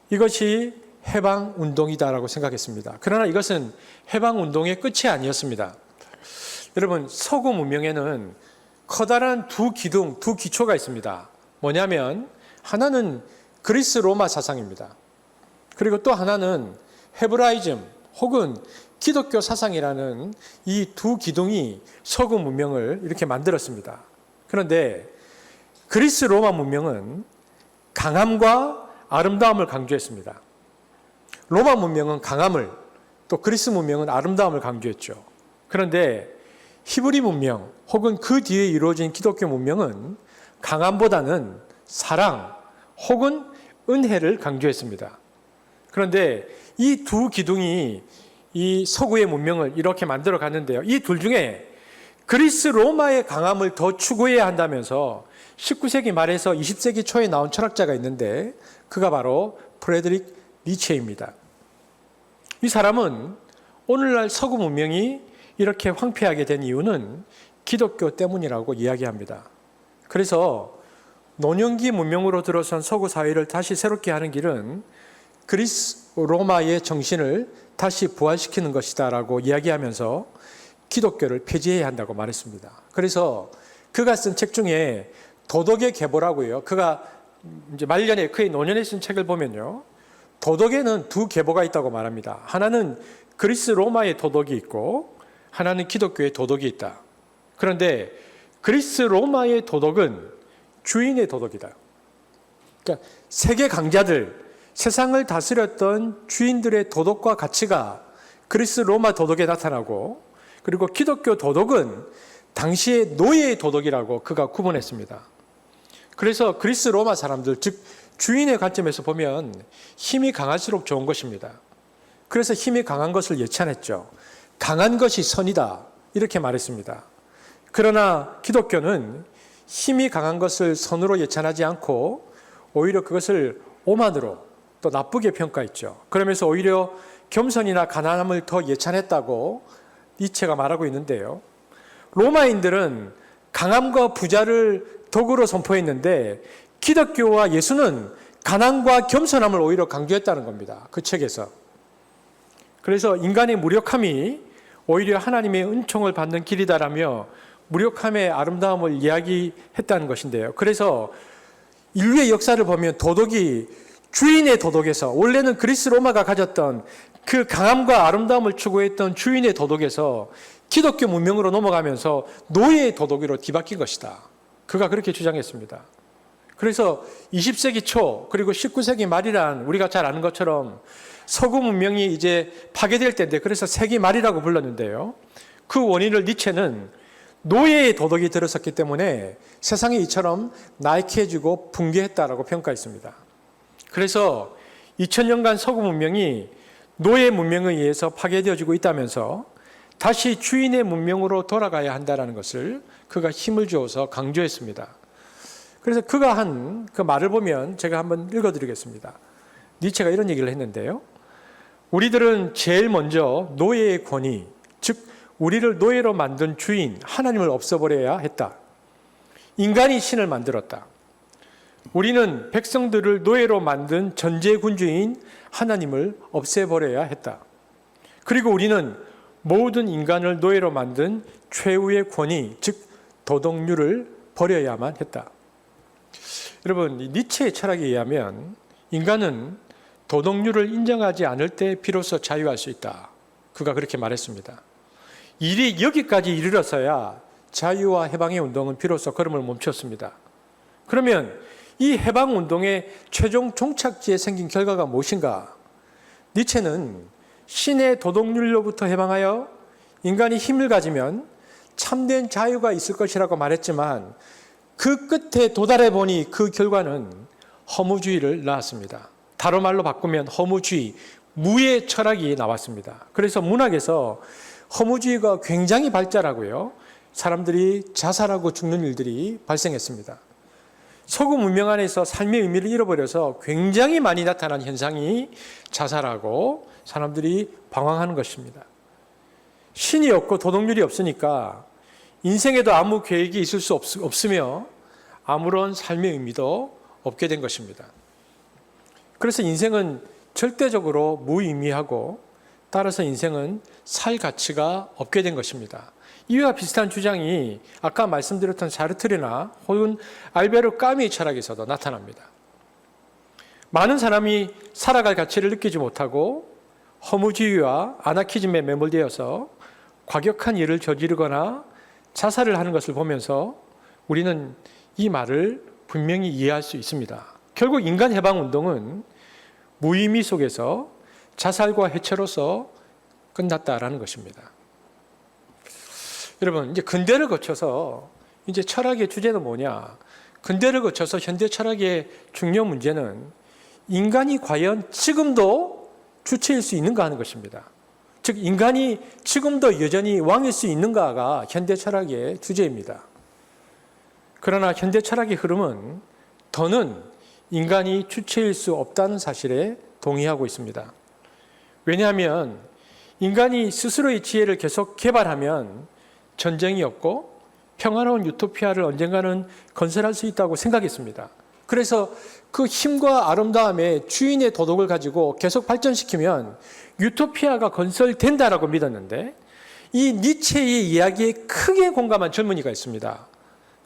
이것이 해방운동이다라고 생각했습니다. 그러나 이것은 해방운동의 끝이 아니었습니다. 여러분, 서구 문명에는 커다란 두 기초가 있습니다. 뭐냐면 하나는 그리스 로마 사상입니다. 그리고 또 하나는 헤브라이즘 혹은 기독교 사상이라는 이 두 기둥이 서구 문명을 이렇게 만들었습니다. 그런데 그리스 로마 문명은 강함과 아름다움을 강조했습니다. 로마 문명은 강함을, 또 그리스 문명은 아름다움을 강조했죠. 그런데 히브리 문명 혹은 그 뒤에 이루어진 기독교 문명은 강함보다는 사랑 혹은 은혜를 강조했습니다. 그런데 이 두 기둥이 이 서구의 문명을 이렇게 만들어 갔는데요. 이 둘 중에 그리스 로마의 강함을 더 추구해야 한다면서 19세기 말에서 20세기 초에 나온 철학자가 있는데 그가 바로 프레드릭 니체입니다. 이 사람은 오늘날 서구 문명이 이렇게 황폐하게 된 이유는 기독교 때문이라고 이야기합니다. 그래서 노년기 문명으로 들어선 서구 사회를 다시 새롭게 하는 길은 그리스 로마의 정신을 다시 부활시키는 것이다라고 이야기하면서 기독교를 폐지해야 한다고 말했습니다. 그래서 그가 쓴 책 중에 도덕의 계보라고요. 그가 이제 말년에 그의 노년에 쓴 책을 보면요, 도덕에는 두 계보가 있다고 말합니다. 하나는 그리스 로마의 도덕이 있고 하나는 기독교의 도덕이 있다. 그런데 그리스 로마의 도덕은 주인의 도덕이다. 그러니까 세계 강자들, 세상을 다스렸던 주인들의 도덕과 가치가 그리스 로마 도덕에 나타나고, 그리고 기독교 도덕은 당시의 노예의 도덕이라고 그가 구분했습니다. 그래서 그리스 로마 사람들, 즉 주인의 관점에서 보면 힘이 강할수록 좋은 것입니다. 그래서 힘이 강한 것을 예찬했죠. 강한 것이 선이다, 이렇게 말했습니다. 그러나 기독교는 힘이 강한 것을 선으로 예찬하지 않고 오히려 그것을 오만으로 또 나쁘게 평가했죠. 그러면서 오히려 겸손이나 가난함을 더 예찬했다고 니체가 말하고 있는데요. 로마인들은 강함과 부자를 덕으로 선포했는데 기독교와 예수는 가난과 겸손함을 오히려 강조했다는 겁니다. 그 책에서. 그래서 인간의 무력함이 오히려 하나님의 은총을 받는 길이다라며 무력함의 아름다움을 이야기했다는 것인데요. 그래서 인류의 역사를 보면 도덕이 주인의 도덕에서, 원래는 그리스 로마가 가졌던 그 강함과 아름다움을 추구했던 주인의 도덕에서 기독교 문명으로 넘어가면서 노예의 도덕으로 뒤바뀐 것이다. 그가 그렇게 주장했습니다. 그래서 20세기 초 그리고 19세기 말이란 우리가 잘 아는 것처럼 서구 문명이 이제 파괴될 때인데, 그래서 세기 말이라고 불렀는데요. 그 원인을 니체는 노예의 도덕이 들어섰기 때문에 세상이 이처럼 나이키해지고 붕괴했다라고 평가했습니다. 그래서 2000년간 서구 문명이 노예 문명에 의해서 파괴되어지고 있다면서 다시 주인의 문명으로 돌아가야 한다는 것을 그가 힘을 주어서 강조했습니다. 그래서 그가 한 그 말을 보면 제가 한번 읽어드리겠습니다. 니체가 이런 얘기를 했는데요. 우리들은 제일 먼저 노예의 권위, 즉 우리를 노예로 만든 주인 하나님을 없애버려야 했다. 인간이 신을 만들었다. 우리는 백성들을 노예로 만든 전제군주인 하나님을 없애버려야 했다. 그리고 우리는 모든 인간을 노예로 만든 최후의 권위, 즉 도덕률을 버려야만 했다. 여러분, 니체의 철학에 의하면 인간은 도덕률을 인정하지 않을 때 비로소 자유할 수 있다. 그가 그렇게 말했습니다. 일이 여기까지 이르러서야 자유와 해방의 운동은 비로소 걸음을 멈췄습니다. 그러면 이 해방운동의 최종 종착지에 생긴 결과가 무엇인가? 니체는 신의 도덕률로부터 해방하여 인간이 힘을 가지면 참된 자유가 있을 것이라고 말했지만 그 끝에 도달해 보니 그 결과는 허무주의를 낳았습니다. 다른 말로 바꾸면 허무주의, 무의 철학이 나왔습니다. 그래서 문학에서 허무주의가 굉장히 발달하고요. 사람들이 자살하고 죽는 일들이 발생했습니다. 서구 문명 안에서 삶의 의미를 잃어버려서 굉장히 많이 나타난 현상이 자살하고 사람들이 방황하는 것입니다. 신이 없고 도덕률이 없으니까 인생에도 아무 계획이 있을 수 없으며 아무런 삶의 의미도 없게 된 것입니다. 그래서 인생은 절대적으로 무의미하고 따라서 인생은 살 가치가 없게 된 것입니다. 이와 비슷한 주장이 아까 말씀드렸던 사르트르나 혹은 알베르 까미의 철학에서도 나타납니다. 많은 사람이 살아갈 가치를 느끼지 못하고 허무주의와 아나키즘에 매몰되어서 과격한 일을 저지르거나 자살을 하는 것을 보면서 우리는 이 말을 분명히 이해할 수 있습니다. 결국 인간 해방 운동은 무의미 속에서 자살과 해체로서 끝났다라는 것입니다. 여러분, 이제 근대를 거쳐서 이제 철학의 주제는 뭐냐? 근대를 거쳐서 현대 철학의 중요 문제는 인간이 과연 지금도 주체일 수 있는가 하는 것입니다. 즉, 인간이 지금도 여전히 왕일 수 있는가가 현대 철학의 주제입니다. 그러나 현대 철학의 흐름은 더는 인간이 주체일 수 없다는 사실에 동의하고 있습니다. 왜냐하면 인간이 스스로의 지혜를 계속 개발하면 전쟁이 없고 평화로운 유토피아를 언젠가는 건설할 수 있다고 생각했습니다. 그래서 그 힘과 아름다움의 주인의 도덕을 가지고 계속 발전시키면 유토피아가 건설된다라고 믿었는데 이 니체의 이야기에 크게 공감한 젊은이가 있습니다.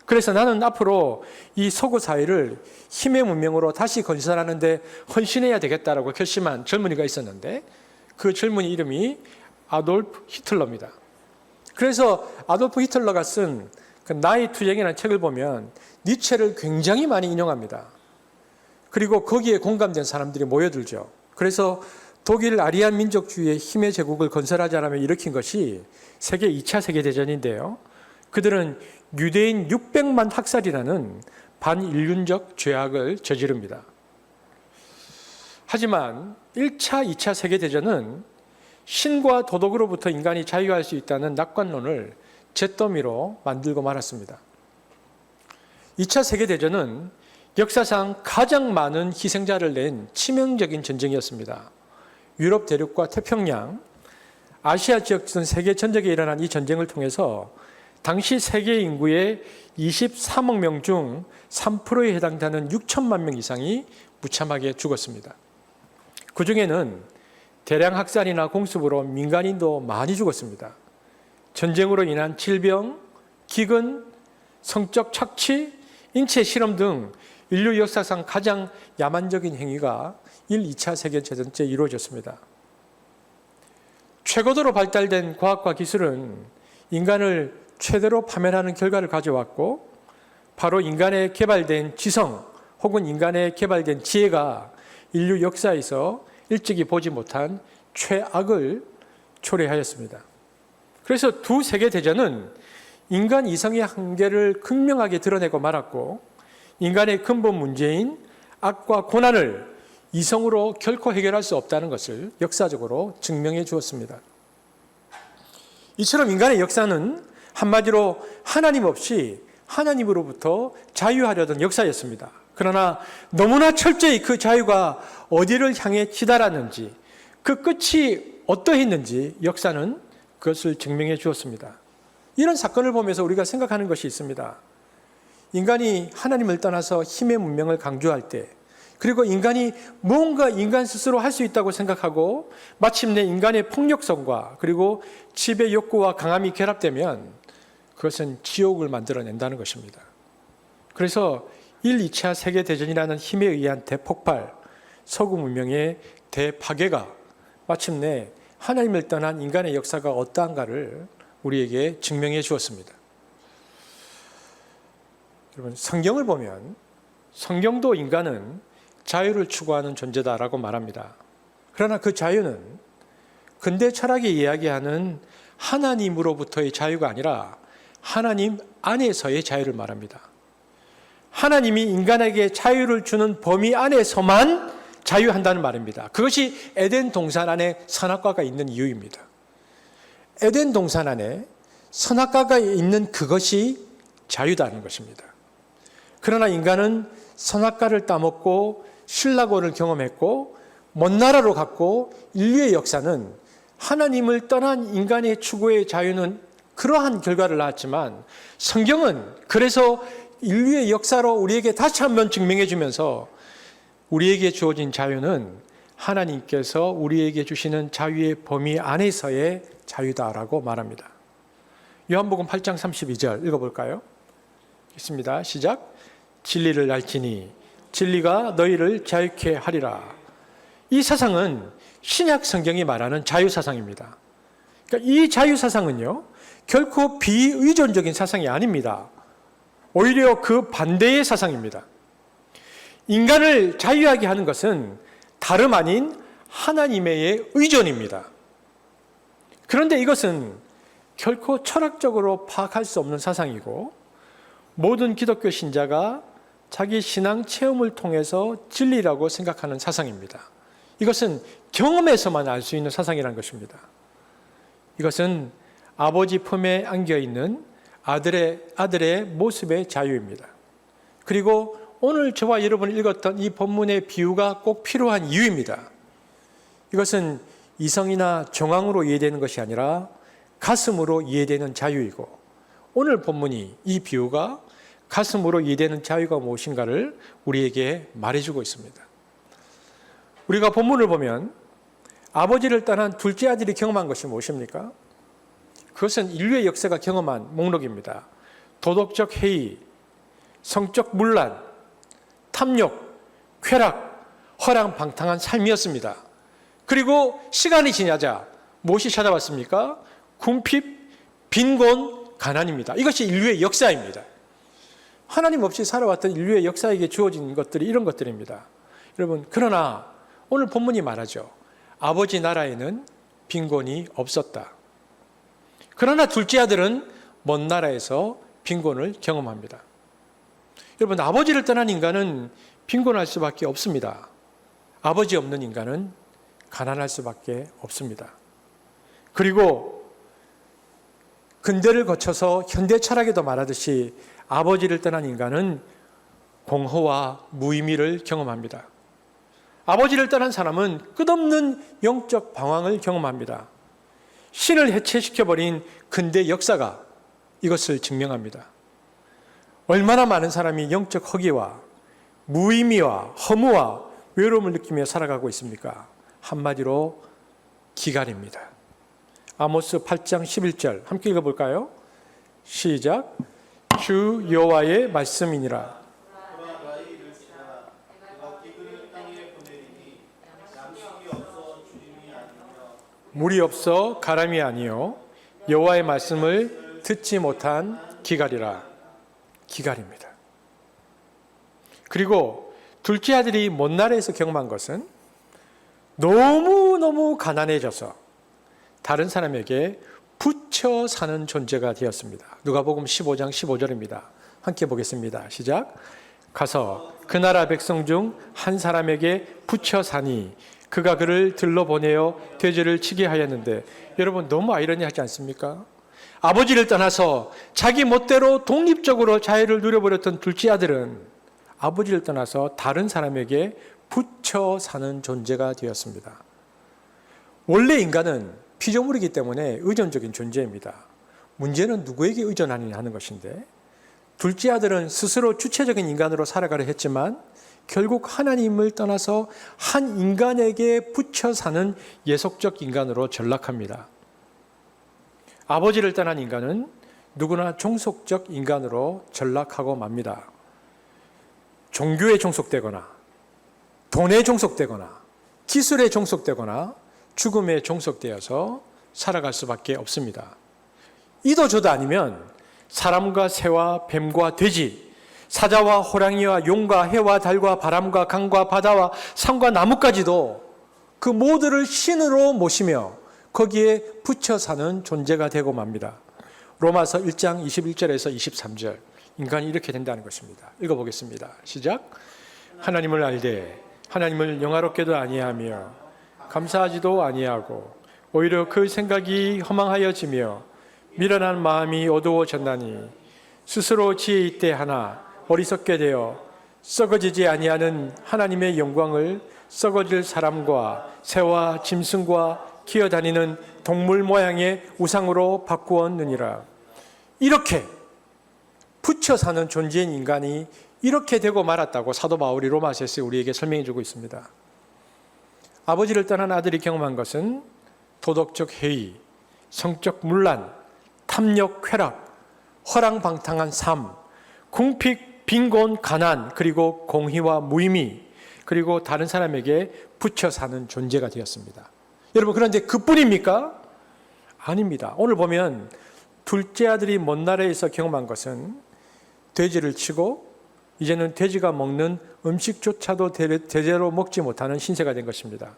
그래서 나는 앞으로 이 서구 사회를 힘의 문명으로 다시 건설하는 데 헌신해야 되겠다라고 결심한 젊은이가 있었는데 그 젊은이 이름이 아돌프 히틀러입니다. 그래서 아돌프 히틀러가 쓴 그 나의 투쟁이라는 책을 보면 니체를 굉장히 많이 인용합니다. 그리고 거기에 공감된 사람들이 모여들죠. 그래서 독일 아리안 민족주의의 힘의 제국을 건설하자라며 일으킨 것이 세계 2차 세계대전인데요. 그들은 유대인 600만 학살이라는 반인륜적 죄악을 저지릅니다. 하지만 1차, 2차 세계대전은 신과 도덕으로부터 인간이 자유할 수 있다는 낙관론을 잿더미로 만들고 말았습니다. 2차 세계대전은 역사상 가장 많은 희생자를 낸 치명적인 전쟁이었습니다. 유럽 대륙과 태평양, 아시아 지역 등 세계 전역에 일어난 이 전쟁을 통해서 당시 세계 인구의 23억 명 중 3%에 해당되는 6천만 명 이상이 무참하게 죽었습니다. 그 중에는 대량 학살이나 공습으로 민간인도 많이 죽었습니다. 전쟁으로 인한 질병, 기근, 성적 착취, 인체 실험 등 인류 역사상 가장 야만적인 행위가 1, 2차 세계대전 때 이루어졌습니다. 최고도로 발달된 과학과 기술은 인간을 최대로 파멸하는 결과를 가져왔고, 바로 인간의 개발된 지성 혹은 인간의 개발된 지혜가 인류 역사에서 일찍이 보지 못한 최악을 초래하였습니다. 그래서 두 세계대전은 인간 이성의 한계를 극명하게 드러내고 말았고, 인간의 근본 문제인 악과 고난을 이성으로 결코 해결할 수 없다는 것을 역사적으로 증명해 주었습니다. 이처럼 인간의 역사는 한마디로 하나님 없이 하나님으로부터 자유하려던 역사였습니다. 그러나 너무나 철저히 그 자유가 어디를 향해 치달았는지, 그 끝이 어떠했는지 역사는 그것을 증명해 주었습니다. 이런 사건을 보면서 우리가 생각하는 것이 있습니다. 인간이 하나님을 떠나서 힘의 문명을 강조할 때, 그리고 인간이 무언가 인간 스스로 할 수 있다고 생각하고 마침내 인간의 폭력성과 그리고 지배 욕구와 강함이 결합되면 그것은 지옥을 만들어낸다는 것입니다. 그래서 1, 2차 세계대전이라는 힘에 의한 대폭발, 서구 문명의 대파괴가 마침내 하나님을 떠난 인간의 역사가 어떠한가를 우리에게 증명해 주었습니다. 여러분, 성경을 보면 성경도 인간은 자유를 추구하는 존재다라고 말합니다. 그러나 그 자유는 근대 철학이 이야기하는 하나님으로부터의 자유가 아니라 하나님 안에서의 자유를 말합니다. 하나님이 인간에게 자유를 주는 범위 안에서만 자유한다는 말입니다. 그것이 에덴 동산 안에 선악과가 있는 이유입니다. 에덴 동산 안에 선악과가 있는 그것이 자유다는 것입니다. 그러나 인간은 선악과를 따먹고 신라곤을 경험했고 먼 나라로 갔고, 인류의 역사는 하나님을 떠난 인간의 추구의 자유는 그러한 결과를 낳았지만, 성경은 그래서 인류의 역사로 우리에게 다시 한번 증명해 주면서 우리에게 주어진 자유는 하나님께서 우리에게 주시는 자유의 범위 안에서의 자유다라고 말합니다. 요한복음 8장 32절 읽어볼까요? 있습니다. 시작. 진리를 알지니 진리가 너희를 자유케 하리라. 이 사상은 신약 성경이 말하는 자유 사상입니다. 그러니까 이 자유 사상은요, 결코 비의존적인 사상이 아닙니다. 오히려 그 반대의 사상입니다. 인간을 자유하게 하는 것은 다름 아닌 하나님의 의존입니다. 그런데 이것은 결코 철학적으로 파악할 수 없는 사상이고, 모든 기독교 신자가 자기 신앙 체험을 통해서 진리라고 생각하는 사상입니다. 이것은 경험에서만 알 수 있는 사상이라는 것입니다. 이것은 아버지 품에 안겨있는 아들의 모습의 자유입니다. 그리고 오늘 저와 여러분이 읽었던 이 본문의 비유가 꼭 필요한 이유입니다. 이것은 이성이나 정황으로 이해되는 것이 아니라 가슴으로 이해되는 자유이고, 오늘 본문이 이 비유가 가슴으로 이해되는 자유가 무엇인가를 우리에게 말해주고 있습니다. 우리가 본문을 보면 아버지를 떠난 둘째 아들이 경험한 것이 무엇입니까? 그것은 인류의 역사가 경험한 목록입니다. 도덕적 해이, 성적 문란, 탐욕, 쾌락, 허랑방탕한 삶이었습니다. 그리고 시간이 지나자 무엇이 찾아왔습니까? 궁핍, 빈곤, 가난입니다. 이것이 인류의 역사입니다. 하나님 없이 살아왔던 인류의 역사에게 주어진 것들이 이런 것들입니다. 여러분, 그러나 오늘 본문이 말하죠. 아버지 나라에는 빈곤이 없었다. 그러나 둘째 아들은 먼 나라에서 빈곤을 경험합니다. 여러분, 아버지를 떠난 인간은 빈곤할 수밖에 없습니다. 아버지 없는 인간은 가난할 수밖에 없습니다. 그리고 근대를 거쳐서 현대 철학에도 말하듯이 아버지를 떠난 인간은 공허와 무의미를 경험합니다. 아버지를 떠난 사람은 끝없는 영적 방황을 경험합니다. 신을 해체시켜버린 근대 역사가 이것을 증명합니다. 얼마나 많은 사람이 영적 허기와 무의미와 허무와 외로움을 느끼며 살아가고 있습니까? 한마디로 기갈입니다. 아모스 8장 11절 함께 읽어볼까요? 시작. 주 여호와의 말씀이니라. 물이 없어 가람이 아니요 여호와의 말씀을 듣지 못한 기갈이라. 기갈입니다. 그리고 둘째 아들이 먼 나라에서 경험한 것은 너무너무 가난해져서 다른 사람에게 붙여 사는 존재가 되었습니다. 누가복음 15장 15절입니다. 함께 보겠습니다. 시작. 가서 그 나라 백성 중 한 사람에게 붙여 사니 그가 그를 들러보내어 돼지를 치게 하였는데, 여러분 너무 아이러니하지 않습니까? 아버지를 떠나서 자기 멋대로 독립적으로 자유를 누려버렸던 둘째 아들은 아버지를 떠나서 다른 사람에게 붙여 사는 존재가 되었습니다. 원래 인간은 피조물이기 때문에 의존적인 존재입니다. 문제는 누구에게 의존하느냐 하는 것인데, 둘째 아들은 스스로 주체적인 인간으로 살아가려 했지만 결국 하나님을 떠나서 한 인간에게 붙여 사는 예속적 인간으로 전락합니다. 아버지를 떠난 인간은 누구나 종속적 인간으로 전락하고 맙니다. 종교에 종속되거나 돈에 종속되거나 기술에 종속되거나 죽음에 종속되어서 살아갈 수밖에 없습니다. 이도저도 아니면 사람과 새와 뱀과 돼지, 사자와 호랑이와 용과 해와 달과 바람과 강과 바다와 산과 나무까지도 그 모두를 신으로 모시며 거기에 붙여 사는 존재가 되고 맙니다. 로마서 1장 21절에서 23절, 인간이 이렇게 된다는 것입니다. 읽어보겠습니다. 시작. 하나님을 알되 하나님을 영화롭게도 아니하며 감사하지도 아니하고 오히려 그 생각이 허망하여지며 미련한 마음이 어두워졌나니 스스로 지혜 있대 하나 어리석게 되어 썩어지지 아니하는 하나님의 영광을 썩어질 사람과 새와 짐승과 기어다니는 동물 모양의 우상으로 바꾸었느니라. 이렇게 붙여 사는 존재인 인간이 이렇게 되고 말았다고 사도 바울이 로마서에서 우리에게 설명해 주고 있습니다. 아버지를 떠난 아들이 경험한 것은 도덕적 해이, 성적 문란, 탐욕, 쾌락, 허랑방탕한 삶, 궁핍, 빈곤, 가난, 그리고 공의와 무의미, 그리고 다른 사람에게 붙여 사는 존재가 되었습니다. 여러분, 그런데 그뿐입니까? 아닙니다. 오늘 보면 둘째 아들이 먼 나라에서 경험한 것은 돼지를 치고 이제는 돼지가 먹는 음식조차도 제대로 먹지 못하는 신세가 된 것입니다.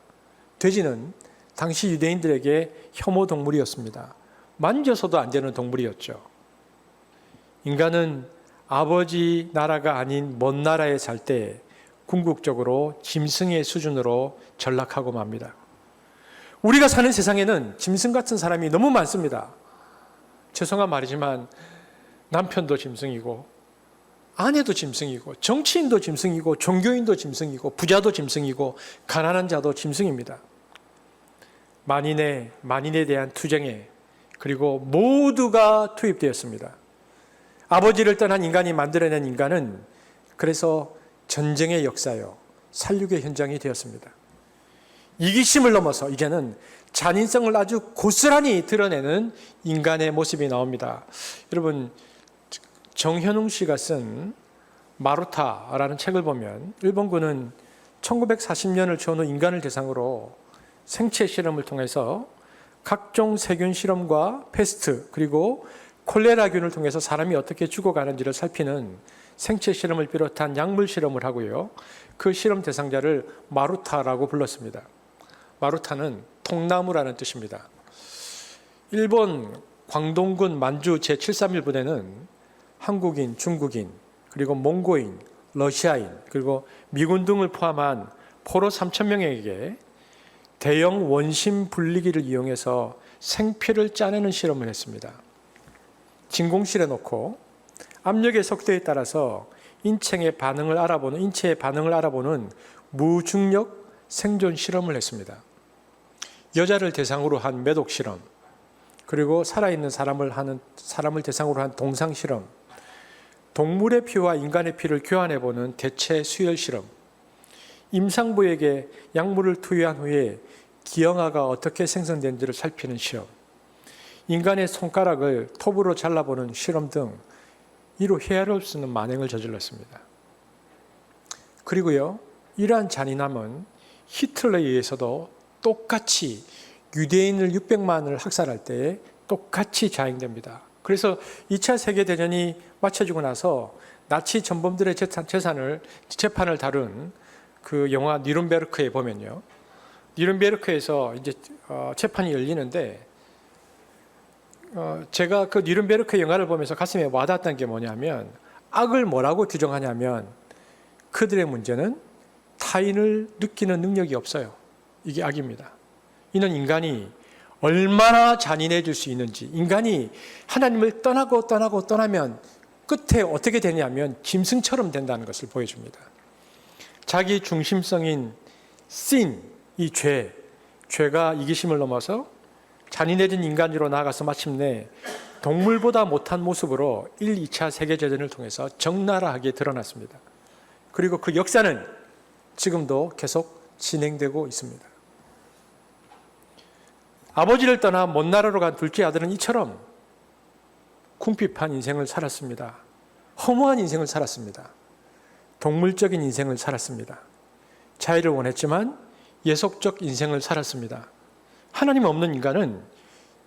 돼지는 당시 유대인들에게 혐오 동물이었습니다. 만져서도 안 되는 동물이었죠. 인간은 아버지 나라가 아닌 먼 나라에 살 때 궁극적으로 짐승의 수준으로 전락하고 맙니다. 우리가 사는 세상에는 짐승 같은 사람이 너무 많습니다. 죄송한 말이지만 남편도 짐승이고 아내도 짐승이고 정치인도 짐승이고 종교인도 짐승이고 부자도 짐승이고 가난한 자도 짐승입니다. 만인에 대한 투쟁에 그리고 모두가 투입되었습니다. 아버지를 떠난 인간이 만들어낸 인간은 그래서 전쟁의 역사요, 살육의 현장이 되었습니다. 이기심을 넘어서 이제는 잔인성을 아주 고스란히 드러내는 인간의 모습이 나옵니다. 여러분, 정현웅 씨가 쓴 마루타라는 책을 보면 일본군은 1940년을 전후 인간을 대상으로 생체 실험을 통해서 각종 세균 실험과 페스트 그리고 콜레라균을 통해서 사람이 어떻게 죽어가는지를 살피는 생체 실험을 비롯한 약물 실험을 하고요. 그 실험 대상자를 마루타라고 불렀습니다. 마루타는 통나무라는 뜻입니다. 일본 광동군 만주 제731부대는 한국인, 중국인, 그리고 몽고인, 러시아인, 그리고 미군 등을 포함한 포로 3,000명에게 대형 원심 분리기를 이용해서 생피를 짜내는 실험을 했습니다. 진공실에 놓고 압력의 속도에 따라서 인체의 반응을 알아보는 무중력 생존 실험을 했습니다. 여자를 대상으로 한 매독 실험, 그리고 살아있는 사람을 대상으로 한 동상 실험, 동물의 피와 인간의 피를 교환해보는 대체 수혈 실험, 임산부에게 약물을 투여한 후에 기형아가 어떻게 생성되는지를 살피는 실험, 인간의 손가락을 톱으로 잘라보는 실험 등 이로 헤아릴 수 없는 만행을 저질렀습니다. 그리고요, 이러한 잔인함은 히틀러에 의해서도 똑같이 유대인을 600만을 학살할 때 똑같이 자행됩니다. 그래서 2차 세계대전이 마쳐지고 나서 나치 전범들의 재판을 다룬 그 영화 뉘른베르크에 보면요, 뉘른베르크에서 이제 재판이 열리는데 제가 그 뉘른베르크 영화를 보면서 가슴에 와닿았던 게 뭐냐면, 악을 뭐라고 규정하냐면 그들의 문제는 타인을 느끼는 능력이 없어요. 이게 악입니다. 이는 인간이 얼마나 잔인해질 수 있는지, 인간이 하나님을 떠나면 끝에 어떻게 되냐면 짐승처럼 된다는 것을 보여줍니다. 자기 중심성인 sin, 이 죄가 이기심을 넘어서 잔인해진 인간으로 나아가서 마침내 동물보다 못한 모습으로 1, 2차 세계대전을 통해서 적나라하게 드러났습니다. 그리고 그 역사는 지금도 계속 진행되고 있습니다. 아버지를 떠나 먼 나라로 간 둘째 아들은 이처럼 궁핍한 인생을 살았습니다. 허무한 인생을 살았습니다. 동물적인 인생을 살았습니다. 자유를 원했지만 예속적 인생을 살았습니다. 하나님 없는 인간은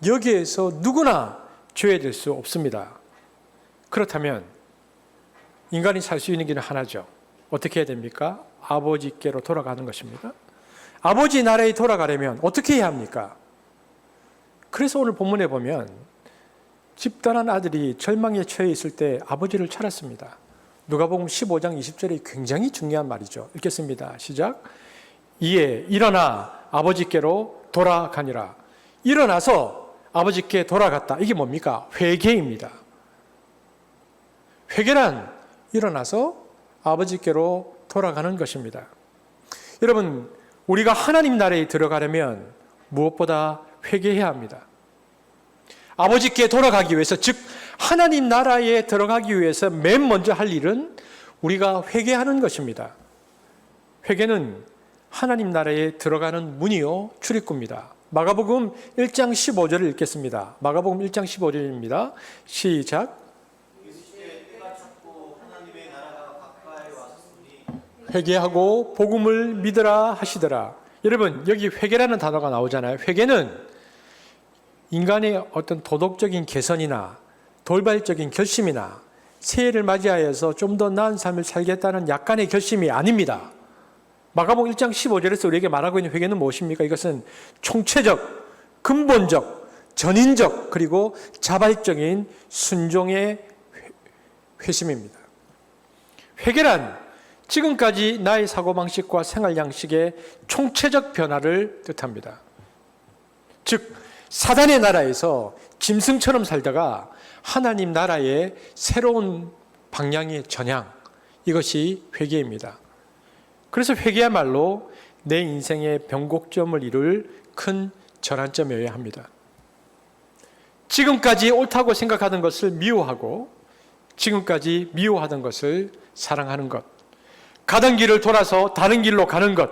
여기에서 누구나 죄될 수 없습니다. 그렇다면 인간이 살 수 있는 길은 하나죠. 어떻게 해야 됩니까? 아버지께로 돌아가는 것입니다. 아버지 나라에 돌아가려면 어떻게 해야 합니까? 그래서 오늘 본문에 보면 집단한 아들이 절망에 처해 있을 때 아버지를 찾았습니다. 누가복음 15장 20절이 굉장히 중요한 말이죠. 읽겠습니다. 시작. 이에 일어나 아버지께로 돌아가니라. 일어나서 아버지께 돌아갔다. 이게 뭡니까? 회개입니다. 회개란 일어나서 아버지께로 돌아가는 것입니다. 여러분, 우리가 하나님 나라에 들어가려면 무엇보다 회개해야 합니다. 아버지께 돌아가기 위해서, 즉 하나님 나라에 들어가기 위해서 맨 먼저 할 일은 우리가 회개하는 것입니다. 회개는 하나님 나라에 들어가는 문이요 출입구입니다. 마가복음 1장 15절을 읽겠습니다. 마가복음 1장 15절입니다. 시작. 회개하고 복음을 믿으라 하시더라. 여러분, 여기 회개라는 단어가 나오잖아요. 회개는 인간의 어떤 도덕적인 개선이나 돌발적인 결심이나 새해를 맞이하여서 좀 더 나은 삶을 살겠다는 약간의 결심이 아닙니다. 마가복음 1장 15절에서 우리에게 말하고 있는 회개는 무엇입니까? 이것은 총체적, 근본적, 전인적, 그리고 자발적인 순종의 회심입니다. 회개란 지금까지 나의 사고방식과 생활 양식의 총체적 변화를 뜻합니다. 즉 사단의 나라에서 짐승처럼 살다가 하나님 나라의 새로운 방향의 전향, 이것이 회개입니다. 그래서 회개야말로 내 인생의 변곡점을 이룰 큰 전환점이어야 합니다. 지금까지 옳다고 생각하던 것을 미워하고 지금까지 미워하던 것을 사랑하는 것, 가던 길을 돌아서 다른 길로 가는 것,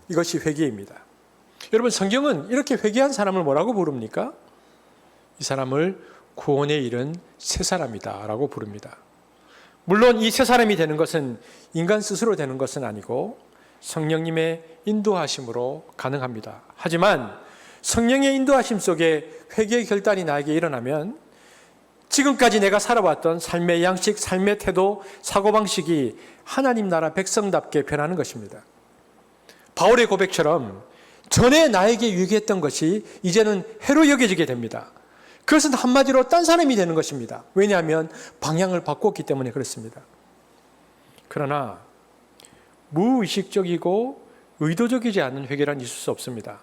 이것이 회개입니다. 여러분, 성경은 이렇게 회개한 사람을 뭐라고 부릅니까? 이 사람을 구원에 이른 새 사람이다 라고 부릅니다. 물론 이 새 사람이 되는 것은 인간 스스로 되는 것은 아니고 성령님의 인도하심으로 가능합니다. 하지만 성령의 인도하심 속에 회개의 결단이 나에게 일어나면 지금까지 내가 살아왔던 삶의 양식, 삶의 태도, 사고방식이 하나님 나라 백성답게 변하는 것입니다. 바울의 고백처럼 전에 나에게 유익했던 것이 이제는 해로 여겨지게 됩니다. 그것은 한마디로 딴 사람이 되는 것입니다. 왜냐하면 방향을 바꿨기 때문에 그렇습니다. 그러나 무의식적이고 의도적이지 않은 회개란 있을 수 없습니다.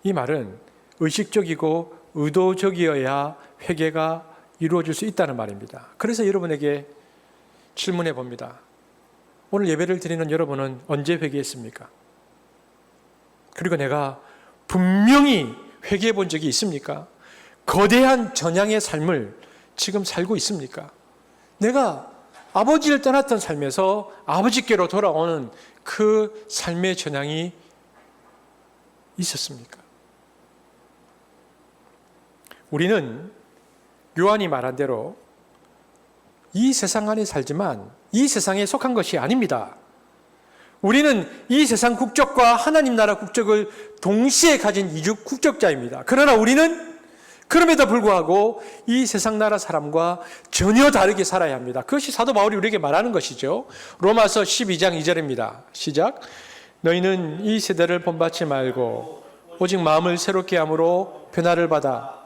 이 말은 의식적이고 의도적이어야 회개가 이루어질 수 있다는 말입니다. 그래서 여러분에게 질문해 봅니다. 오늘 예배를 드리는 여러분은 언제 회개했습니까? 그리고 내가 분명히 회개해 본 적이 있습니까? 거대한 전향의 삶을 지금 살고 있습니까? 내가 아버지를 떠났던 삶에서 아버지께로 돌아오는 그 삶의 전향이 있었습니까? 우리는 요한이 말한 대로 이 세상 안에 살지만 이 세상에 속한 것이 아닙니다. 우리는 이 세상 국적과 하나님 나라 국적을 동시에 가진 이주 국적자입니다. 그러나 우리는 그럼에도 불구하고 이 세상 나라 사람과 전혀 다르게 살아야 합니다. 그것이 사도 바울이 우리에게 말하는 것이죠. 로마서 12장 2절입니다. 시작. 너희는 이 세대를 본받지 말고 오직 마음을 새롭게 함으로 변화를 받아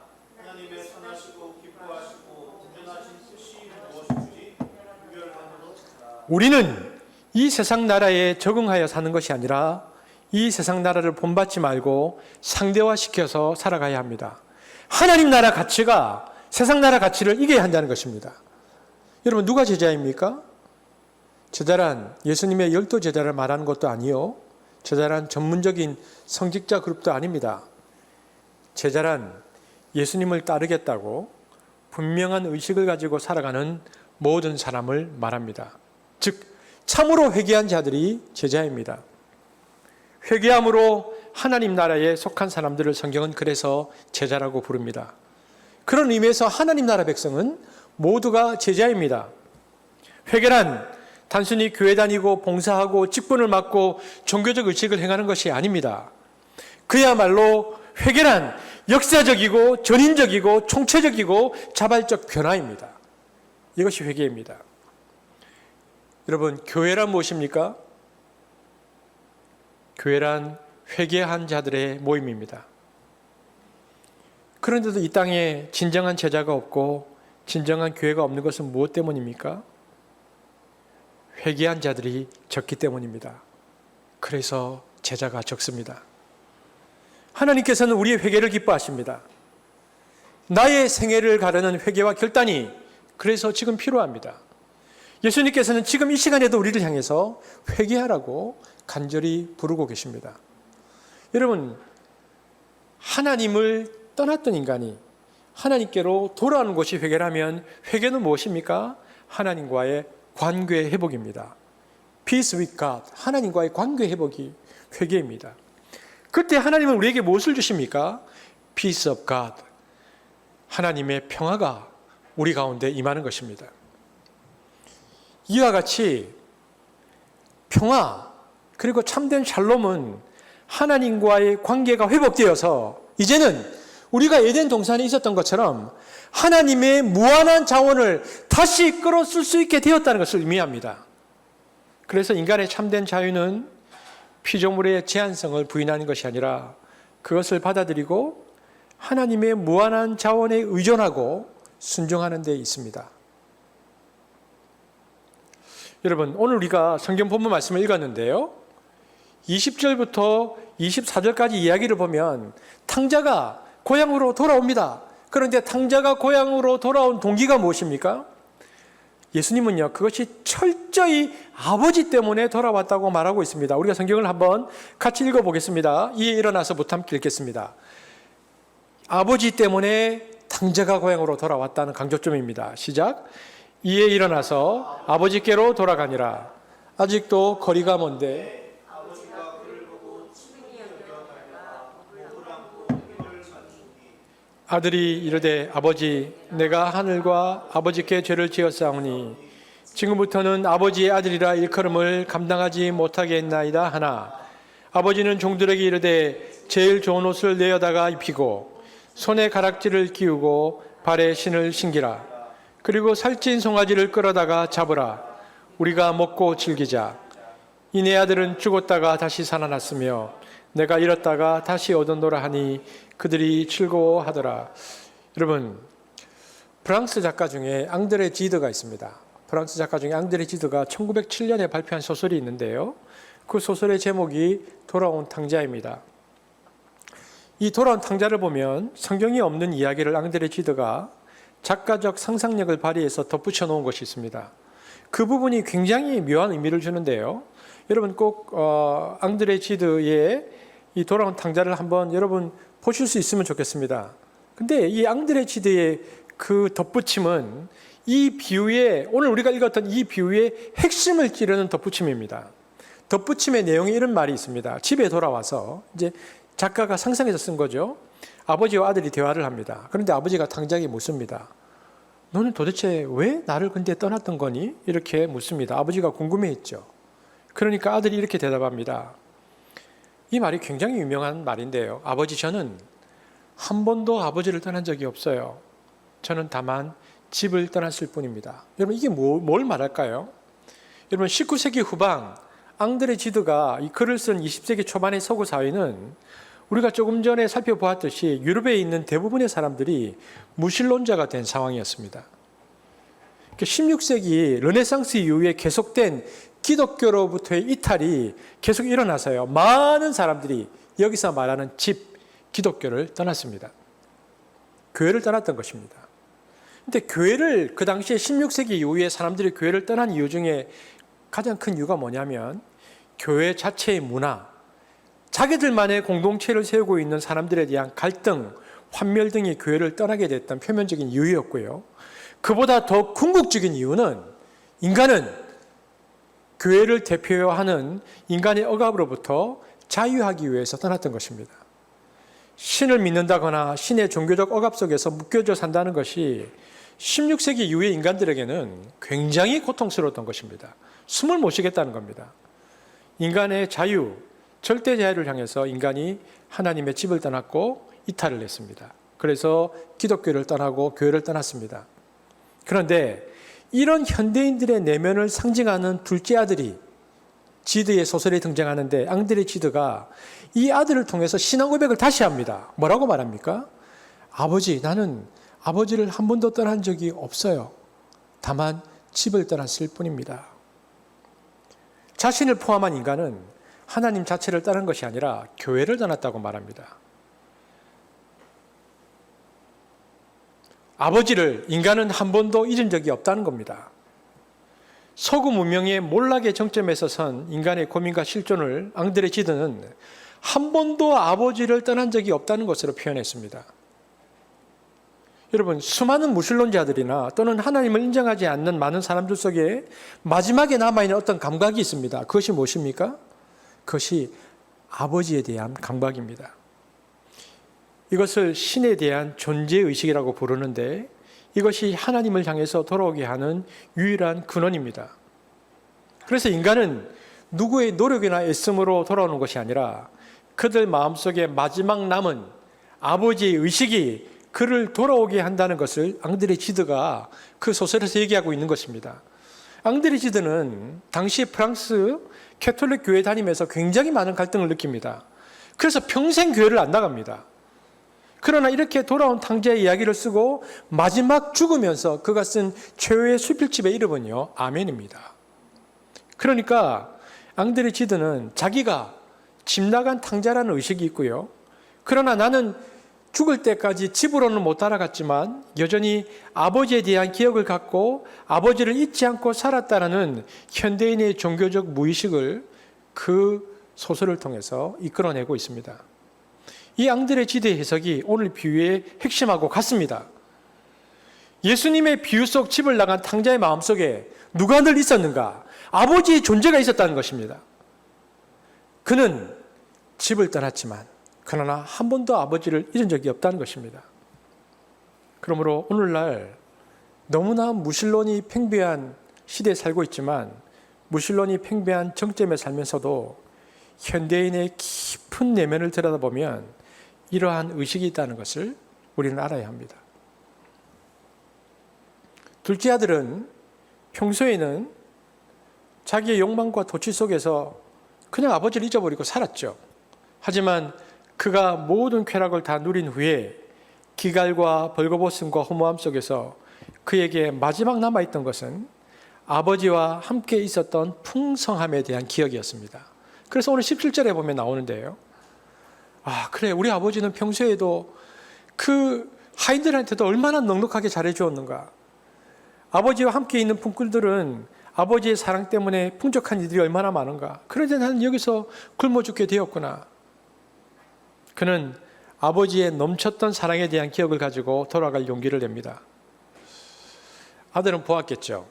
우리는 이 세상 나라에 적응하여 사는 것이 아니라 이 세상 나라를 본받지 말고 상대화시켜서 살아가야 합니다. 하나님 나라 가치가 세상 나라 가치를 이겨야 한다는 것입니다. 여러분 누가 제자입니까? 제자란 예수님의 12 제자를 말하는 것도 아니요. 제자란 전문적인 성직자 그룹도 아닙니다. 제자란 예수님을 따르겠다고 분명한 의식을 가지고 살아가는 모든 사람을 말합니다. 즉 참으로 회개한 자들이 제자입니다. 회개함으로 하나님 나라에 속한 사람들을 성경은 그래서 제자라고 부릅니다. 그런 의미에서 하나님 나라 백성은 모두가 제자입니다. 회개란 단순히 교회 다니고 봉사하고 직분을 맡고 종교적 의식을 행하는 것이 아닙니다. 그야말로 회개란 역사적이고 전인적이고 총체적이고 자발적 변화입니다. 이것이 회개입니다. 여러분, 교회란 무엇입니까? 교회란 회개한 자들의 모임입니다. 그런데도 이 땅에 진정한 제자가 없고 진정한 교회가 없는 것은 무엇 때문입니까? 회개한 자들이 적기 때문입니다. 그래서 제자가 적습니다. 하나님께서는 우리의 회개를 기뻐하십니다. 나의 생애를 가르는 회개와 결단이 그래서 지금 필요합니다. 예수님께서는 지금 이 시간에도 우리를 향해서 회개하라고 간절히 부르고 계십니다. 여러분, 하나님을 떠났던 인간이 하나님께로 돌아오는 것이 회개라면 회개는 무엇입니까? 하나님과의 관계 회복입니다. Peace with God, 하나님과의 관계 회복이 회개입니다. 그때 하나님은 우리에게 무엇을 주십니까? Peace of God, 하나님의 평화가 우리 가운데 임하는 것입니다. 이와 같이 평화 그리고 참된 샬롬은 하나님과의 관계가 회복되어서 이제는 우리가 에덴 동산에 있었던 것처럼 하나님의 무한한 자원을 다시 끌어쓸 수 있게 되었다는 것을 의미합니다. 그래서 인간의 참된 자유는 피조물의 제한성을 부인하는 것이 아니라 그것을 받아들이고 하나님의 무한한 자원에 의존하고 순종하는 데 있습니다. 여러분, 오늘 우리가 성경 본문 말씀을 읽었는데요. 20절부터 24절까지 이야기를 보면 탕자가 고향으로 돌아옵니다. 그런데 탕자가 고향으로 돌아온 동기가 무엇입니까? 예수님은요, 그것이 철저히 아버지 때문에 돌아왔다고 말하고 있습니다. 우리가 성경을 한번 같이 읽어보겠습니다. 이에 일어나서부터 함께 읽겠습니다. 아버지 때문에 탕자가 고향으로 돌아왔다는 강조점입니다. 시작. 이에 일어나서 아버지께로 돌아가니라. 아직도 거리가 먼데 아들이 이르되 아버지 내가 하늘과 아버지께 죄를 지었사오니 지금부터는 아버지의 아들이라 일컬음을 감당하지 못하겠나이다 하나 아버지는 종들에게 이르되 제일 좋은 옷을 내어다가 입히고 손에 가락지를 끼우고 발에 신을 신기라. 그리고 살찐 송아지를 끌어다가 잡으라. 우리가 먹고 즐기자. 이 내 아들은 죽었다가 다시 살아났으며 내가 잃었다가 다시 얻었노라 하니 그들이 즐거워하더라. 여러분, 프랑스 작가 중에 앙드레 지드가 있습니다. 프랑스 작가 중에 앙드레 지드가 1907년에 발표한 소설이 있는데요. 그 소설의 제목이 돌아온 탕자입니다. 이 돌아온 탕자를 보면 성경에 없는 이야기를 앙드레 지드가 작가적 상상력을 발휘해서 덧붙여 놓은 것이 있습니다. 그 부분이 굉장히 묘한 의미를 주는데요. 여러분 꼭 앙드레 지드의 이 돌아온 탕자를 한번 여러분 보실 수 있으면 좋겠습니다. 근데 이 앙드레 지드의 그 덧붙임은 이 비유의, 오늘 우리가 읽었던 이 비유의 핵심을 찌르는 덧붙임입니다. 덧붙임의 내용에 이런 말이 있습니다. 집에 돌아와서 이제 작가가 상상해서 쓴 거죠. 아버지와 아들이 대화를 합니다. 그런데 아버지가 탕자에게 묻습니다. 너는 도대체 왜 나를 근데 떠났던 거니? 이렇게 묻습니다. 아버지가 궁금해했죠. 그러니까 아들이 이렇게 대답합니다. 이 말이 굉장히 유명한 말인데요. 아버지, 저는 한 번도 아버지를 떠난 적이 없어요. 저는 다만 집을 떠났을 뿐입니다. 여러분 이게 뭘 말할까요? 여러분 19세기 후반 앙드레 지드가 이 글을 쓴 20세기 초반의 서구 사회는 우리가 조금 전에 살펴보았듯이 유럽에 있는 대부분의 사람들이 무신론자가 된 상황이었습니다. 16세기 르네상스 이후에 계속된 기독교로부터의 이탈이 계속 일어나서요. 많은 사람들이 여기서 말하는 집, 기독교를 떠났습니다. 교회를 떠났던 것입니다. 근데 교회를 그 당시에 16세기 이후에 사람들이 교회를 떠난 이유 중에 가장 큰 이유가 뭐냐면 교회 자체의 문화, 자기들만의 공동체를 세우고 있는 사람들에 대한 갈등, 환멸 등이 교회를 떠나게 됐던 표면적인 이유였고요. 그보다 더 궁극적인 이유는 인간은 교회를 대표하는 인간의 억압으로부터 자유하기 위해서 떠났던 것입니다. 신을 믿는다거나 신의 종교적 억압 속에서 묶여져 산다는 것이 16세기 이후의 인간들에게는 굉장히 고통스러웠던 것입니다. 숨을 못 쉬겠다는 겁니다. 인간의 자유, 절대 자유를 향해서 인간이 하나님의 집을 떠났고 이탈을 했습니다. 그래서 기독교를 떠나고 교회를 떠났습니다. 그런데 이런 현대인들의 내면을 상징하는 둘째 아들이 지드의 소설에 등장하는데 앙드레 지드가 이 아들을 통해서 신앙 고백을 다시 합니다. 뭐라고 말합니까? 아버지, 나는 아버지를 한 번도 떠난 적이 없어요. 다만 집을 떠났을 뿐입니다. 자신을 포함한 인간은 하나님 자체를 떠난 것이 아니라 교회를 떠났다고 말합니다. 아버지를 인간은 한 번도 잊은 적이 없다는 겁니다. 서구 문명의 몰락의 정점에 서선 인간의 고민과 실존을 앙드레 지드는 한 번도 아버지를 떠난 적이 없다는 것으로 표현했습니다. 여러분, 수많은 무신론자들이나 또는 하나님을 인정하지 않는 많은 사람들 속에 마지막에 남아있는 어떤 감각이 있습니다. 그것이 무엇입니까? 그것이 아버지에 대한 감각입니다. 이것을 신에 대한 존재의식이라고 부르는데 이것이 하나님을 향해서 돌아오게 하는 유일한 근원입니다. 그래서 인간은 누구의 노력이나 애씀으로 돌아오는 것이 아니라 그들 마음속에 마지막 남은 아버지의 의식이 그를 돌아오게 한다는 것을 앙드레 지드가 그 소설에서 얘기하고 있는 것입니다. 앙드레 지드는 당시 프랑스 캐톨릭 교회 다니면서 굉장히 많은 갈등을 느낍니다. 그래서 평생 교회를 안 나갑니다. 그러나 이렇게 돌아온 탕자의 이야기를 쓰고 마지막 죽으면서 그가 쓴 최후의 수필집의 이름은요, 아멘입니다. 그러니까 앙드레 지드는 자기가 집 나간 탕자라는 의식이 있고요. 그러나 나는 죽을 때까지 집으로는 못 따라갔지만 여전히 아버지에 대한 기억을 갖고 아버지를 잊지 않고 살았다는 현대인의 종교적 무의식을 그 소설을 통해서 이끌어내고 있습니다. 이 앙드레 지드의 해석이 오늘 비유의 핵심하고 같습니다. 예수님의 비유 속 집을 나간 탕자의 마음속에 누가 늘 있었는가? 아버지의 존재가 있었다는 것입니다. 그는 집을 떠났지만 그러나 한 번도 아버지를 잊은 적이 없다는 것입니다. 그러므로 오늘날 너무나 무신론이 팽배한 시대에 살고 있지만 무신론이 팽배한 정점에 살면서도 현대인의 깊은 내면을 들여다보면 이러한 의식이 있다는 것을 우리는 알아야 합니다. 둘째 아들은 평소에는 자기의 욕망과 도취 속에서 그냥 아버지를 잊어버리고 살았죠. 하지만 그가 모든 쾌락을 다 누린 후에 기갈과 벌거벗음과 허무함 속에서 그에게 마지막 남아있던 것은 아버지와 함께 있었던 풍성함에 대한 기억이었습니다. 그래서 오늘 17절에 보면 나오는데요. 아, 그래, 우리 아버지는 평소에도 그 하인들한테도 얼마나 넉넉하게 잘해주었는가. 아버지와 함께 있는 품꾼들은 아버지의 사랑 때문에 풍족한 이들이 얼마나 많은가. 그런데 나는 여기서 굶어 죽게 되었구나. 그는 아버지의 넘쳤던 사랑에 대한 기억을 가지고 돌아갈 용기를 냅니다. 아들은 보았겠죠.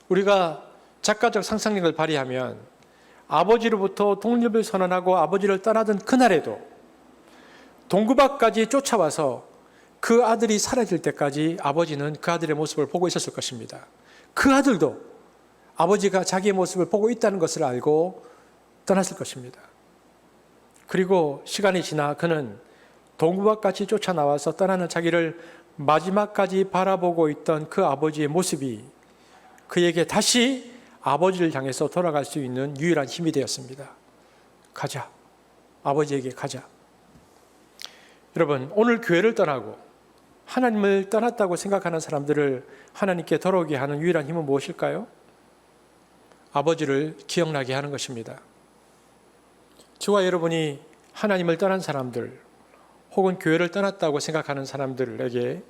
우리가 작가적 상상력을 발휘하면 아버지로부터 독립을 선언하고 아버지를 떠나던 그날에도 동구박까지 쫓아와서 그 아들이 사라질 때까지 아버지는 그 아들의 모습을 보고 있었을 것입니다. 그 아들도 아버지가 자기의 모습을 보고 있다는 것을 알고 떠났을 것입니다. 그리고 시간이 지나 그는 동구박같이 쫓아나와서 떠나는 자기를 마지막까지 바라보고 있던 그 아버지의 모습이 그에게 다시 아버지를 향해서 돌아갈 수 있는 유일한 힘이 되었습니다. 가자. 아버지에게 가자. 여러분, 오늘 교회를 떠나고 하나님을 떠났다고 생각하는 사람들을 하나님께 돌아오게 하는 유일한 힘은 무엇일까요? 아버지를 기억나게 하는 것입니다. 저와 여러분이 하나님을 떠난 사람들 혹은 교회를 떠났다고 생각하는 사람들에게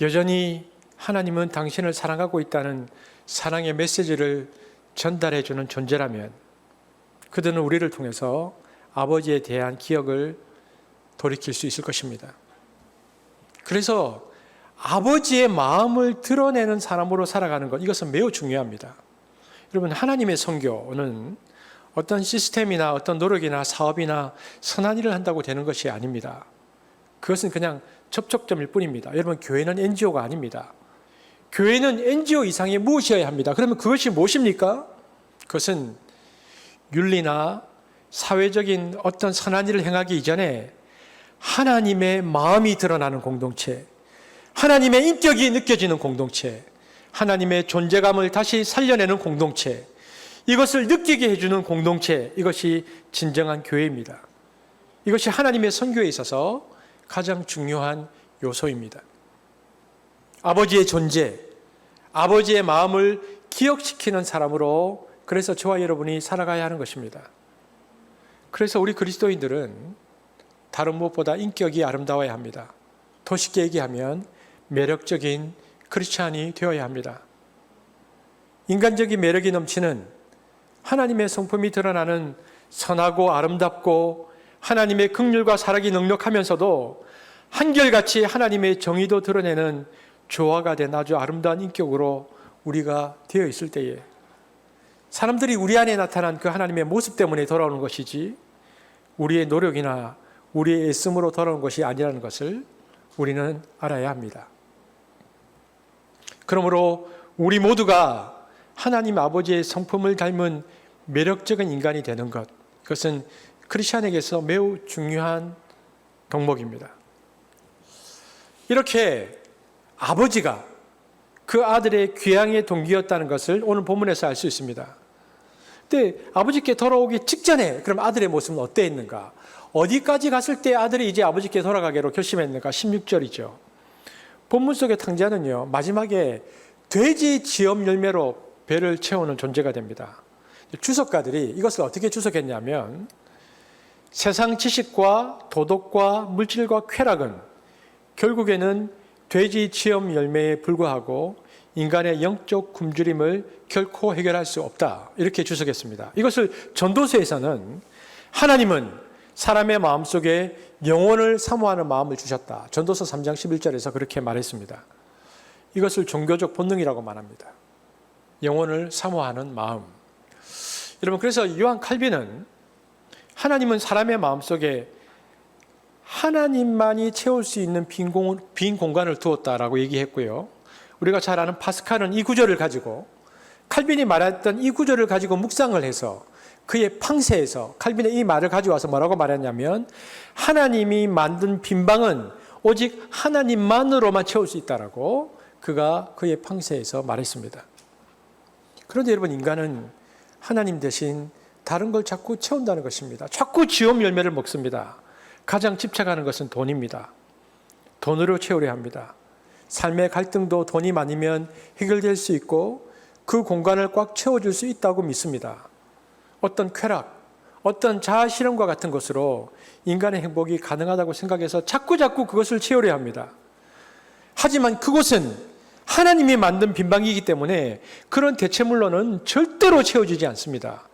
여전히 하나님은 당신을 사랑하고 있다는 사랑의 메시지를 전달해 주는 존재라면 그들은 우리를 통해서 아버지에 대한 기억을 돌이킬 수 있을 것입니다. 그래서 아버지의 마음을 드러내는 사람으로 살아가는 것, 이것은 매우 중요합니다. 여러분, 하나님의 선교는 어떤 시스템이나 어떤 노력이나 사업이나 선한 일을 한다고 되는 것이 아닙니다. 그것은 그냥 접촉점일 뿐입니다. 여러분, 교회는 NGO가 아닙니다. 교회는 NGO 이상의 무엇이어야 합니다. 그러면 그것이 무엇입니까? 그것은 윤리나 사회적인 어떤 선한 일을 행하기 이전에 하나님의 마음이 드러나는 공동체, 하나님의 인격이 느껴지는 공동체, 하나님의 존재감을 다시 살려내는 공동체, 이것을 느끼게 해주는 공동체, 이것이 진정한 교회입니다. 이것이 하나님의 선교에 있어서 가장 중요한 요소입니다. 아버지의 존재, 아버지의 마음을 기억시키는 사람으로 그래서 저와 여러분이 살아가야 하는 것입니다. 그래서 우리 그리스도인들은 다른 무엇보다 인격이 아름다워야 합니다. 더 쉽게 얘기하면 매력적인 크리스찬이 되어야 합니다. 인간적인 매력이 넘치는 하나님의 성품이 드러나는 선하고 아름답고 하나님의 긍휼과 사랑이 넉넉하면서도 한결같이 하나님의 정의도 드러내는 조화가 된 아주 아름다운 인격으로 우리가 되어 있을 때에 사람들이 우리 안에 나타난 그 하나님의 모습 때문에 돌아오는 것이지 우리의 노력이나 우리의 애씀으로 돌아오는 것이 아니라는 것을 우리는 알아야 합니다. 그러므로 우리 모두가 하나님 아버지의 성품을 닮은 매력적인 인간이 되는 것, 그것은 크리스찬에게서 매우 중요한 덕목입니다. 이렇게 아버지가 그 아들의 귀향의 동기였다는 것을 오늘 본문에서 알 수 있습니다. 근데 아버지께 돌아오기 직전에 그럼 아들의 모습은 어땠는가? 어디까지 갔을 때 아들이 이제 아버지께 돌아가기로 결심했는가? 16절이죠. 본문 속의 탕자는요, 마지막에 돼지 지엄 열매로 배를 채우는 존재가 됩니다. 주석가들이 이것을 어떻게 주석했냐면 세상 지식과 도덕과 물질과 쾌락은 결국에는 돼지 지엄 열매에 불과하고 인간의 영적 굶주림을 결코 해결할 수 없다. 이렇게 주석했습니다. 이것을 전도서에서는 하나님은 사람의 마음속에 영혼을 사모하는 마음을 주셨다. 전도서 3장 11절에서 그렇게 말했습니다. 이것을 종교적 본능이라고 말합니다. 영혼을 사모하는 마음. 여러분, 그래서 요한 칼빈은 하나님은 사람의 마음속에 하나님만이 채울 수 있는 빈 공간을 두었다라고 얘기했고요. 우리가 잘 아는 파스칼은 이 구절을 가지고 칼빈이 말했던 이 구절을 가지고 묵상을 해서 그의 팡세에서 칼빈의 이 말을 가져와서 뭐라고 말했냐면 하나님이 만든 빈 방은 오직 하나님만으로만 채울 수 있다라고 그가 그의 팡세에서 말했습니다. 그런데 여러분, 인간은 하나님 대신 다른 걸 자꾸 채운다는 것입니다. 자꾸 지엄 열매를 먹습니다. 가장 집착하는 것은 돈입니다. 돈으로 채우려 합니다. 삶의 갈등도 돈이 많으면 해결될 수 있고 그 공간을 꽉 채워줄 수 있다고 믿습니다. 어떤 쾌락, 어떤 자아 실현과 같은 것으로 인간의 행복이 가능하다고 생각해서 자꾸자꾸 그것을 채우려 합니다. 하지만 그것은 하나님이 만든 빈방이기 때문에 그런 대체물로는 절대로 채워지지 않습니다.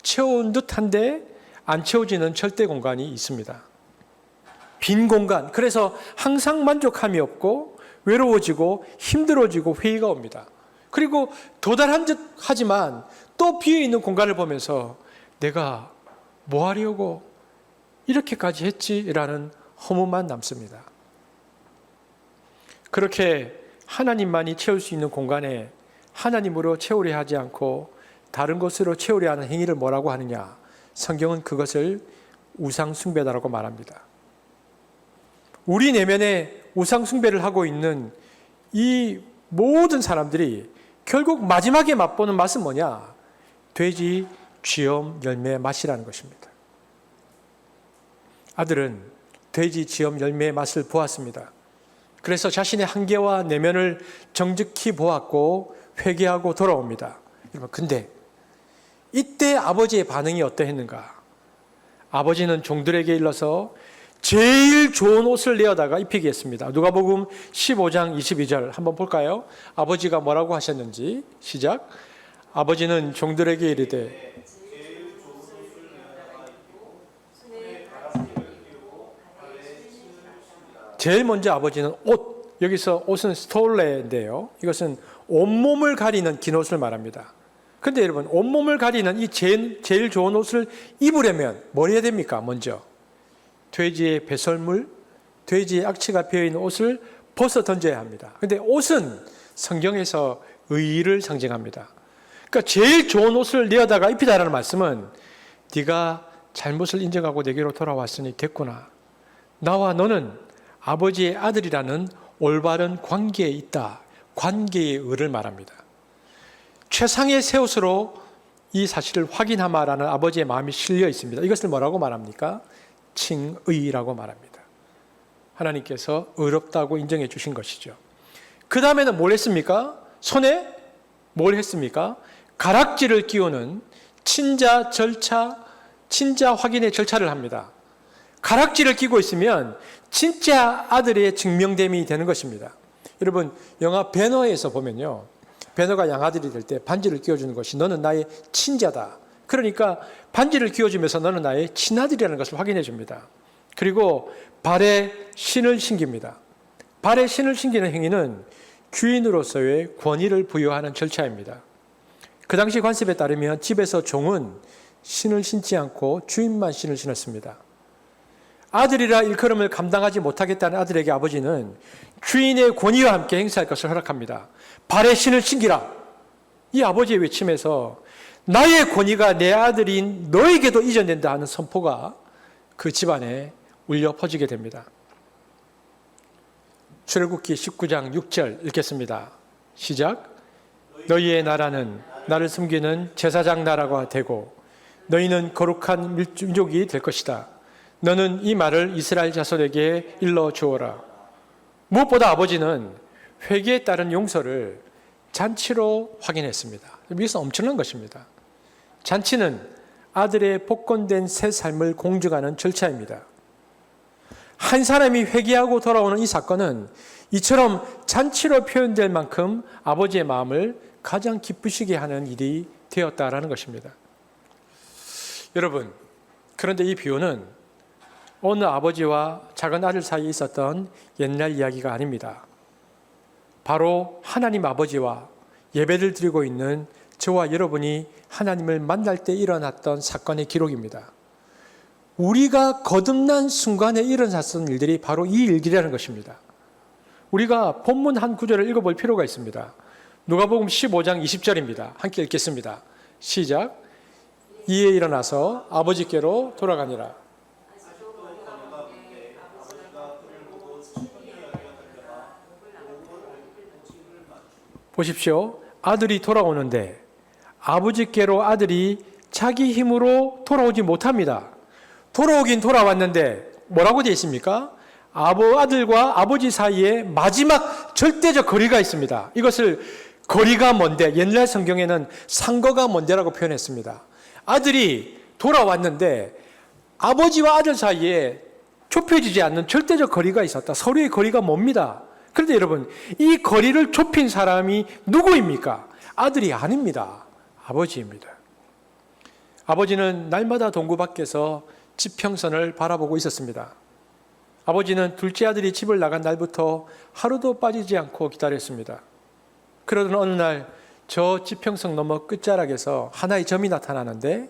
채운 듯한데 안 채워지는 절대 공간이 있습니다. 빈 공간. 그래서 항상 만족함이 없고 외로워지고 힘들어지고 회의가 옵니다. 그리고 도달한 듯 하지만 또 비어있는 공간을 보면서 내가 뭐 하려고 이렇게까지 했지라는 허무만 남습니다. 그렇게 하나님만이 채울 수 있는 공간에 하나님으로 채우려 하지 않고 다른 것으로 채우려 하는 행위를 뭐라고 하느냐? 성경은 그것을 우상 숭배다라고 말합니다. 우리 내면에 우상 숭배를 하고 있는 이 모든 사람들이 결국 마지막에 맛보는 맛은 뭐냐? 돼지 쥐염 열매의 맛이라는 것입니다. 아들은 돼지 쥐염 열매의 맛을 보았습니다. 그래서 자신의 한계와 내면을 정직히 보았고 회개하고 돌아옵니다. 여러분, 근데 이때 아버지의 반응이 어떠했는가? 아버지는 종들에게 일러서 제일 좋은 옷을 내어다가 입히게 했습니다. 누가복음 15장 22절 한번 볼까요? 아버지가 뭐라고 하셨는지 시작. 아버지는 종들에게 이르되 제일 먼저 아버지는 옷, 여기서 옷은 스톨레인데요. 이것은 온몸을 가리는 긴 옷을 말합니다. 근데 여러분, 온몸을 가리는 이 제일 좋은 옷을 입으려면 뭘 해야 됩니까? 먼저 돼지의 배설물, 돼지의 악취가 배어있는 옷을 벗어 던져야 합니다. 근데 옷은 성경에서 의의를 상징합니다. 그러니까 제일 좋은 옷을 내어다가 입히다라는 말씀은 네가 잘못을 인정하고 내게로 돌아왔으니 됐구나. 나와 너는 아버지의 아들이라는 올바른 관계에 있다. 관계의 의를 말합니다. 최상의 새 옷으로 이 사실을 확인하마라는 아버지의 마음이 실려 있습니다. 이것을 뭐라고 말합니까? 칭의라고 말합니다. 하나님께서 의롭다고 인정해 주신 것이죠. 그 다음에는 뭘 했습니까? 손에 뭘 했습니까? 가락지를 끼우는 친자 절차, 친자 확인의 절차를 합니다. 가락지를 끼고 있으면 진짜 아들의 증명됨이 되는 것입니다. 여러분, 영화 배너에서 보면요, 배너가 양아들이 될 때 반지를 끼워주는 것이 너는 나의 친자다. 그러니까 반지를 끼워주면서 너는 나의 친아들이라는 것을 확인해 줍니다. 그리고 발에 신을 신깁니다. 발에 신을 신기는 행위는 주인으로서의 권위를 부여하는 절차입니다. 그 당시 관습에 따르면 집에서 종은 신을 신지 않고 주인만 신을 신었습니다. 아들이라 일컬음을 감당하지 못하겠다는 아들에게 아버지는 주인의 권위와 함께 행사할 것을 허락합니다. 발에 신을 신기라. 이 아버지의 외침에서 나의 권위가 내 아들인 너에게도 이전된다 하는 선포가 그 집안에 울려 퍼지게 됩니다. 출애굽기 19장 6절 읽겠습니다. 시작. 너희의 나라는 나를 섬기는 제사장 나라가 되고 너희는 거룩한 민족이 될 것이다. 너는 이 말을 이스라엘 자손에게 일러 주어라. 무엇보다 아버지는 회개에 따른 용서를 잔치로 확인했습니다. 이것은 엄청난 것입니다. 잔치는 아들의 복권된 새 삶을 공증하는 절차입니다. 한 사람이 회개하고 돌아오는 이 사건은 이처럼 잔치로 표현될 만큼 아버지의 마음을 가장 기쁘시게 하는 일이 되었다라는 것입니다. 여러분, 그런데 이 비유는 어느 아버지와 작은 아들 사이에 있었던 옛날 이야기가 아닙니다. 바로 하나님 아버지와 예배를 드리고 있는 저와 여러분이 하나님을 만날 때 일어났던 사건의 기록입니다. 우리가 거듭난 순간에 일어났던 일들이 바로 이 일들이라는 것입니다. 우리가 본문 한 구절을 읽어볼 필요가 있습니다. 누가복음 15장 20절입니다. 함께 읽겠습니다. 시작. 이에 일어나서 아버지께로 돌아가니라. 보십시오. 아들이 돌아오는데 아버지께로 아들이 자기 힘으로 돌아오지 못합니다. 돌아오긴 돌아왔는데 뭐라고 되어 있습니까? 아들과 아버지 사이에 마지막 절대적 거리가 있습니다. 이것을 거리가 먼데, 옛날 성경에는 상거가 먼데라고 표현했습니다. 아들이 돌아왔는데 아버지와 아들 사이에 좁혀지지 않는 절대적 거리가 있었다. 서로의 거리가 멉니다. 그런데 여러분, 이 거리를 좁힌 사람이 누구입니까? 아들이 아닙니다. 아버지입니다. 아버지는 날마다 동구 밖에서 지평선을 바라보고 있었습니다. 아버지는 둘째 아들이 집을 나간 날부터 하루도 빠지지 않고 기다렸습니다. 그러던 어느 날 저 지평선 너머 끝자락에서 하나의 점이 나타나는데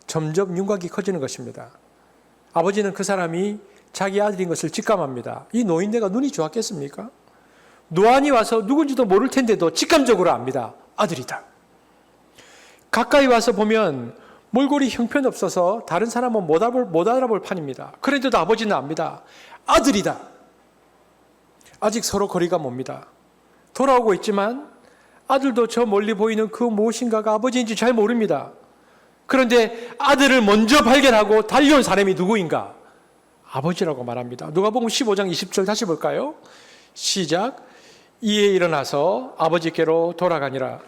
점점 윤곽이 커지는 것입니다. 아버지는 그 사람이 자기 아들인 것을 직감합니다. 이 노인네가 눈이 좋았겠습니까? 노안이 와서 누군지도 모를 텐데도 직감적으로 압니다. 아들이다. 가까이 와서 보면 몰골이 형편없어서 다른 사람은 못 알아볼 판입니다. 그런데도 아버지는 압니다. 아들이다. 아직 서로 거리가 멉니다. 돌아오고 있지만 아들도 저 멀리 보이는 그 무엇인가가 아버지인지 잘 모릅니다. 그런데 아들을 먼저 발견하고 달려온 사람이 누구인가? 아버지라고 말합니다. 누가복음 15장 20절 다시 볼까요? 시작. 이에 일어나서 아버지께로 돌아가니라.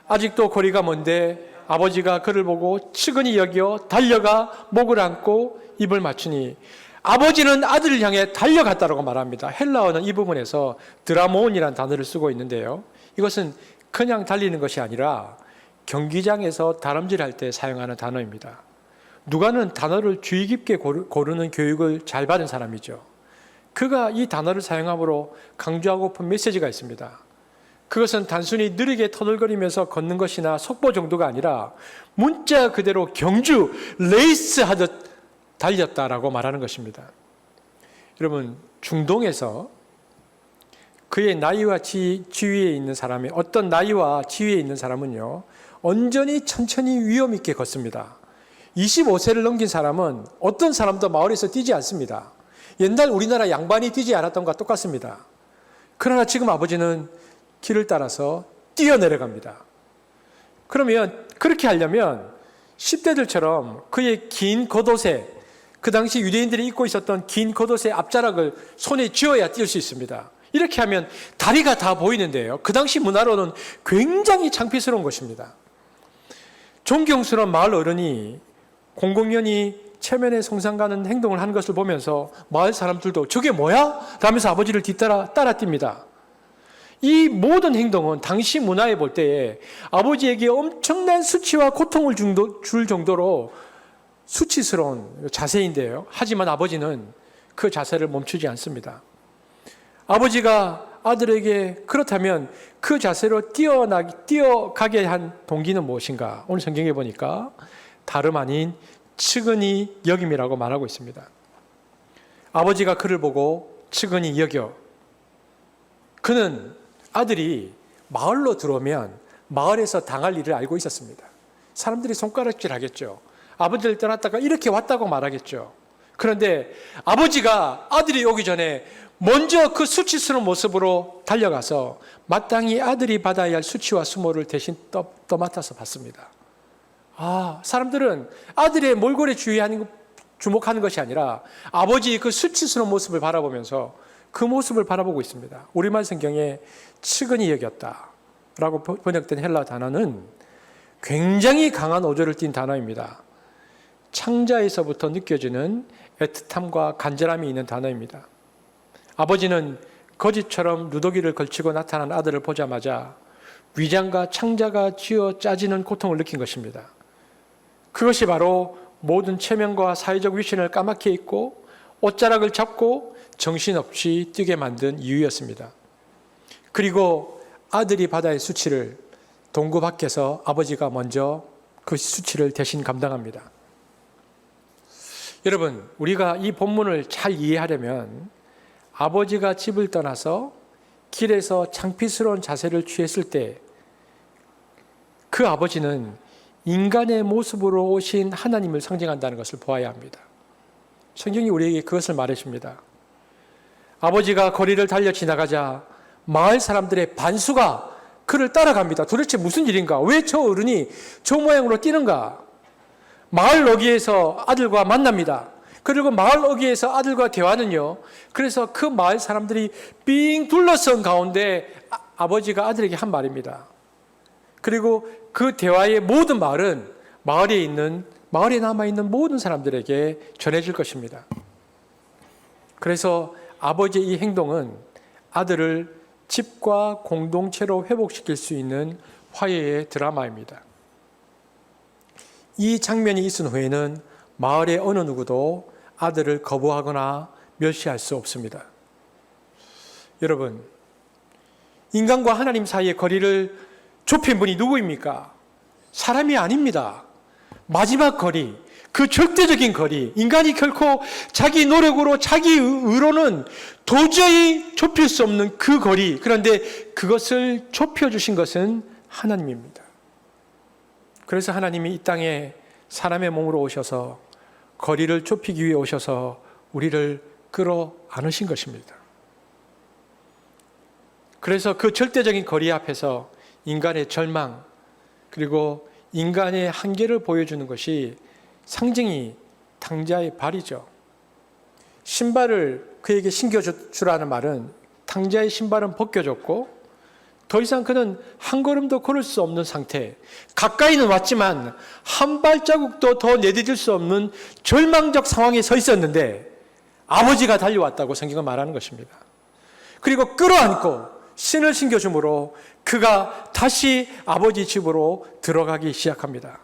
아직도 거리가 먼데 아버지가 그를 보고 측은히 여겨 달려가 목을 안고 입을 맞추니 아버지는 아들을 향해 달려갔다라고 말합니다. 헬라어는 이 부분에서 드라모온이라는 단어를 쓰고 있는데요. 이것은 그냥 달리는 것이 아니라 경기장에서 다람질할 때 사용하는 단어입니다. 누가는 단어를 주의 깊게 고르는 교육을 잘 받은 사람이죠. 그가 이 단어를 사용함으로 강조하고픈 메시지가 있습니다. 그것은 단순히 느리게 터널거리면서 걷는 것이나 속보 정도가 아니라 문자 그대로 경주, 레이스하듯 달렸다라고 말하는 것입니다. 여러분, 중동에서 그의 나이와 지위에 있는 사람이 어떤 나이와 지위에 있는 사람은요, 온전히 천천히 위험 있게 걷습니다. 25세를 넘긴 사람은 어떤 사람도 마을에서 뛰지 않습니다. 옛날 우리나라 양반이 뛰지 않았던 것과 똑같습니다. 그러나 지금 아버지는 길을 따라서 뛰어내려갑니다. 그러면 그렇게 하려면 10대들처럼 그의 긴 겉옷에, 그 당시 유대인들이 입고 있었던 긴 겉옷의 앞자락을 손에 쥐어야 뛸 수 있습니다. 이렇게 하면 다리가 다 보이는데요. 그 당시 문화로는 굉장히 창피스러운 것입니다. 존경스러운 마을 어른이 공공연히 체면에 성상가는 행동을 하는 것을 보면서 마을 사람들도 저게 뭐야? 라면서 아버지를 뒤따라 따라뜁니다. 이 모든 행동은 당시 문화에 볼 때에 아버지에게 엄청난 수치와 고통을 줄 정도로 수치스러운 자세인데요. 하지만 아버지는 그 자세를 멈추지 않습니다. 아버지가 아들에게 그렇다면 그 자세로 뛰어가게 한 동기는 무엇인가? 오늘 성경에 보니까 다름 아닌 측은히 여김이라고 말하고 있습니다. 아버지가 그를 보고 측은히 여겨. 그는 아들이 마을로 들어오면 마을에서 당할 일을 알고 있었습니다. 사람들이 손가락질 하겠죠. 아버지를 떠났다가 이렇게 왔다고 말하겠죠. 그런데 아버지가 아들이 오기 전에 먼저 그 수치스러운 모습으로 달려가서 마땅히 아들이 받아야 할 수치와 수모를 대신 떠맡아서 받습니다. 사람들은 아들의 몰골에 주목하는 것이 아니라 아버지의 그 수치스러운 모습을 바라보면서 그 모습을 바라보고 있습니다. 우리말 성경에 측은히 여겼다라고 번역된 헬라 단어는 굉장히 강한 어조를 띤 단어입니다. 창자에서부터 느껴지는 애틋함과 간절함이 있는 단어입니다. 아버지는 거짓처럼 누더기를 걸치고 나타난 아들을 보자마자 위장과 창자가 쥐어 짜지는 고통을 느낀 것입니다. 그것이 바로 모든 체면과 사회적 위신을 까맣게 잊고 옷자락을 잡고 정신없이 뛰게 만든 이유였습니다. 그리고 아들이 받아야 할 수치를 동구 밖에서 아버지가 먼저 그 수치를 대신 감당합니다. 여러분, 우리가 이 본문을 잘 이해하려면 아버지가 집을 떠나서 길에서 창피스러운 자세를 취했을 때 그 아버지는 인간의 모습으로 오신 하나님을 상징한다는 것을 보아야 합니다. 성경이 우리에게 그것을 말해줍니다. 아버지가 거리를 달려 지나가자 마을 사람들의 반수가 그를 따라갑니다. 도대체 무슨 일인가? 왜 저 어른이 저 모양으로 뛰는가? 마을 어귀에서 아들과 만납니다. 그리고 마을 어귀에서 아들과 대화는요. 그래서 그 마을 사람들이 삥 둘러선 가운데 아버지가 아들에게 한 말입니다. 그리고 그 대화의 모든 말은 마을에 있는 마을에 남아있는 모든 사람들에게 전해질 것입니다. 그래서 아버지의 이 행동은 아들을 집과 공동체로 회복시킬 수 있는 화해의 드라마입니다. 이 장면이 있은 후에는 마을의 어느 누구도 아들을 거부하거나 멸시할 수 없습니다. 여러분, 인간과 하나님 사이의 거리를 좁힌 분이 누구입니까? 사람이 아닙니다. 마지막 거리, 그 절대적인 거리, 인간이 결코 자기 노력으로, 자기 의로는 도저히 좁힐 수 없는 그 거리, 그런데 그것을 좁혀주신 것은 하나님입니다. 그래서 하나님이 이 땅에 사람의 몸으로 오셔서 거리를 좁히기 위해 오셔서 우리를 끌어 안으신 것입니다. 그래서 그 절대적인 거리 앞에서 인간의 절망, 그리고 인간의 한계를 보여주는 것이 상징이 탕자의 발이죠. 신발을 그에게 신겨주라는 말은 탕자의 신발은 벗겨졌고 더 이상 그는 한 걸음도 걸을 수 없는 상태, 가까이는 왔지만 한 발자국도 더 내디딜 수 없는 절망적 상황에 서 있었는데 아버지가 달려왔다고 성경은 말하는 것입니다. 그리고 끌어안고 신을 신겨주므로 그가 다시 아버지 집으로 들어가기 시작합니다.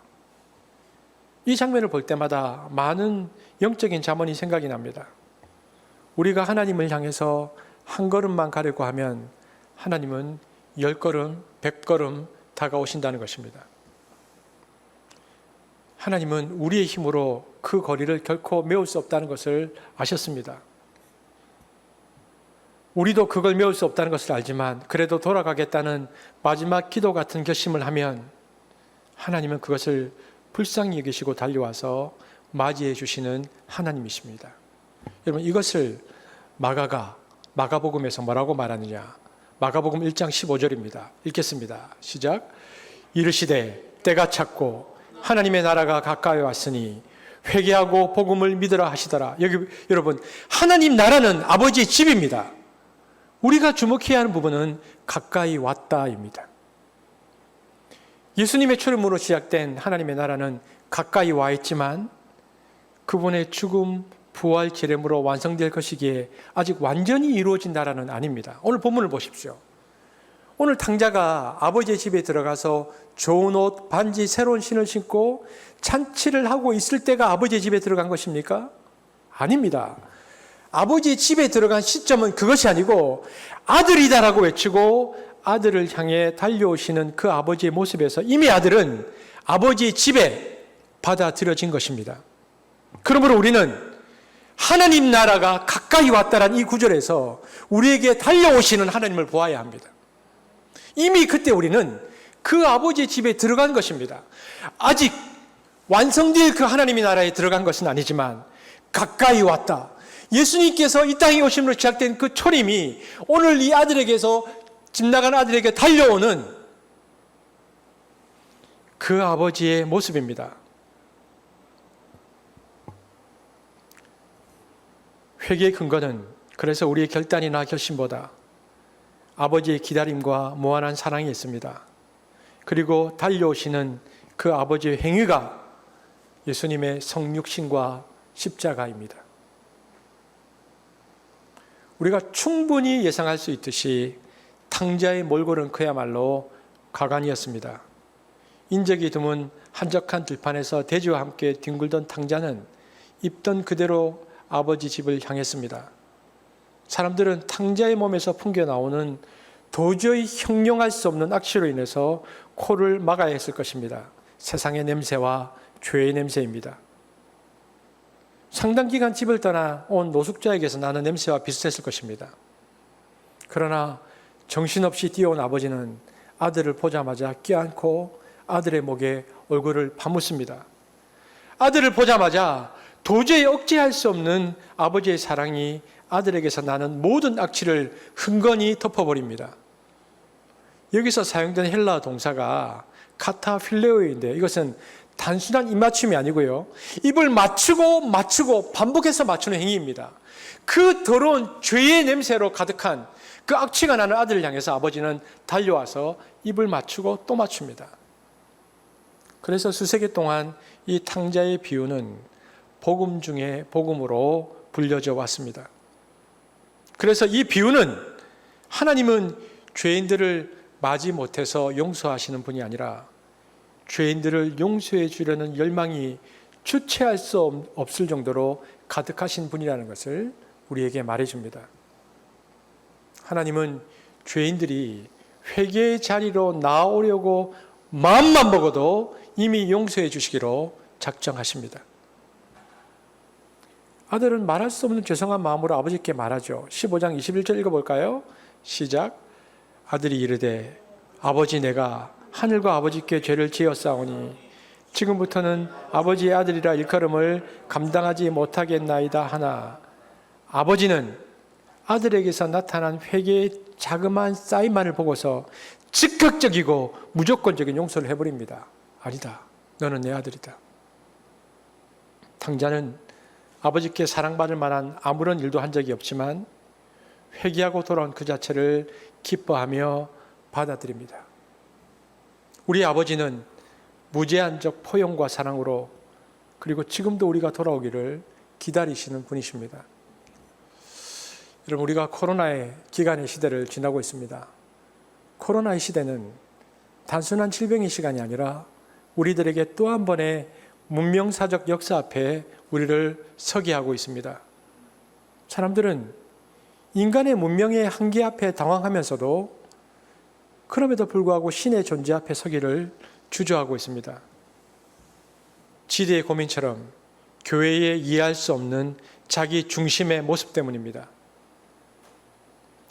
이 장면을 볼 때마다 많은 영적인 잠언이 생각이 납니다. 우리가 하나님을 향해서 한 걸음만 가려고 하면 하나님은 10걸음, 100걸음 다가오신다는 것입니다. 하나님은 우리의 힘으로 그 거리를 결코 메울 수 없다는 것을 아셨습니다. 우리도 그걸 메울 수 없다는 것을 알지만 그래도 돌아가겠다는 마지막 기도 같은 결심을 하면 하나님은 그것을 불쌍히 여기시고 달려와서 맞이해 주시는 하나님이십니다. 여러분, 이것을 마가복음에서 뭐라고 말하느냐? 마가복음 1장 15절입니다. 읽겠습니다. 시작. 이르시되 때가 찼고 하나님의 나라가 가까이 왔으니 회개하고 복음을 믿으라 하시더라. 여기 여러분, 하나님 나라는 아버지의 집입니다. 우리가 주목해야 하는 부분은 가까이 왔다입니다. 예수님의 출현으로 시작된 하나님의 나라는 가까이 와 있지만 그분의 죽음, 부활, 재림으로 완성될 것이기에 아직 완전히 이루어진 나라는 아닙니다. 오늘 본문을 보십시오. 오늘 탕자가 아버지의 집에 들어가서 좋은 옷, 반지, 새로운 신을 신고 잔치를 하고 있을 때가 아버지의 집에 들어간 것입니까? 아닙니다. 아버지의 집에 들어간 시점은 그것이 아니고 아들이다라고 외치고 아들을 향해 달려오시는 그 아버지의 모습에서 이미 아들은 아버지의 집에 받아들여진 것입니다. 그러므로 우리는 하나님 나라가 가까이 왔다는 이 구절에서 우리에게 달려오시는 하나님을 보아야 합니다. 이미 그때 우리는 그 아버지의 집에 들어간 것입니다. 아직 완성될 그 하나님의 나라에 들어간 것은 아니지만 가까이 왔다. 예수님께서 이 땅에 오심으로 시작된 그 초림이 오늘 이 아들에게서 집 나간 아들에게 달려오는 그 아버지의 모습입니다. 회개의 근거는 그래서 우리의 결단이나 결심보다 아버지의 기다림과 무한한 사랑이 있습니다. 그리고 달려오시는 그 아버지의 행위가 예수님의 성육신과 십자가입니다. 우리가 충분히 예상할 수 있듯이 탕자의 몰골은 그야말로 가관이었습니다. 인적이 드문 한적한 들판에서 돼지와 함께 뒹굴던 탕자는 입던 그대로 아버지 집을 향했습니다. 사람들은 탕자의 몸에서 풍겨나오는 도저히 형용할 수 없는 악취로 인해서 코를 막아야 했을 것입니다. 세상의 냄새와 죄의 냄새입니다. 상당 기간 집을 떠나 온 노숙자에게서 나는 냄새와 비슷했을 것입니다. 그러나 정신없이 뛰어온 아버지는 아들을 보자마자 껴안고 아들의 목에 얼굴을 파묻습니다. 아들을 보자마자 도저히 억제할 수 없는 아버지의 사랑이 아들에게서 나는 모든 악취를 흥건히 덮어버립니다. 여기서 사용된 헬라 동사가 카타필레오인데 이것은 단순한 입맞춤이 아니고요. 입을 맞추고 반복해서 맞추는 행위입니다. 그 더러운 죄의 냄새로 가득한 그 악취가 나는 아들을 향해서 아버지는 달려와서 입을 맞추고 또 맞춥니다. 그래서 수세기 동안 이 탕자의 비유는 복음 중에 복음으로 불려져 왔습니다. 그래서 이 비유는 하나님은 죄인들을 맞이 못해서 용서하시는 분이 아니라 죄인들을 용서해 주려는 열망이 주체할 수 없을 정도로 가득하신 분이라는 것을 우리에게 말해줍니다. 하나님은 죄인들이 회개의 자리로 나오려고 마음만 먹어도 이미 용서해 주시기로 작정하십니다. 아들은 말할 수 없는 죄송한 마음으로 아버지께 말하죠. 15장 21절 읽어볼까요? 시작. 아들이 이르되 아버지 내가 하늘과 아버지께 죄를 지었사오니 지금부터는 아버지의 아들이라 일컬음을 감당하지 못하겠나이다 하나 아버지는 아들에게서 나타난 회개의 자그마한 쌓임만을 보고서 즉각적이고 무조건적인 용서를 해버립니다. 아니다. 너는 내 아들이다. 탕자는 아버지께 사랑받을 만한 아무런 일도 한 적이 없지만 회개하고 돌아온 그 자체를 기뻐하며 받아들입니다. 우리 아버지는 무제한적 포용과 사랑으로 그리고 지금도 우리가 돌아오기를 기다리시는 분이십니다. 여러분, 우리가 코로나의 기간의 시대를 지나고 있습니다. 코로나의 시대는 단순한 질병의 시간이 아니라 우리들에게 또 한 번의 문명사적 역사 앞에 우리를 서게 하고 있습니다. 사람들은 인간의 문명의 한계 앞에 당황하면서도 그럼에도 불구하고 신의 존재 앞에 서기를 주저하고 있습니다. 지대의 고민처럼 교회에 이해할 수 없는 자기 중심의 모습 때문입니다.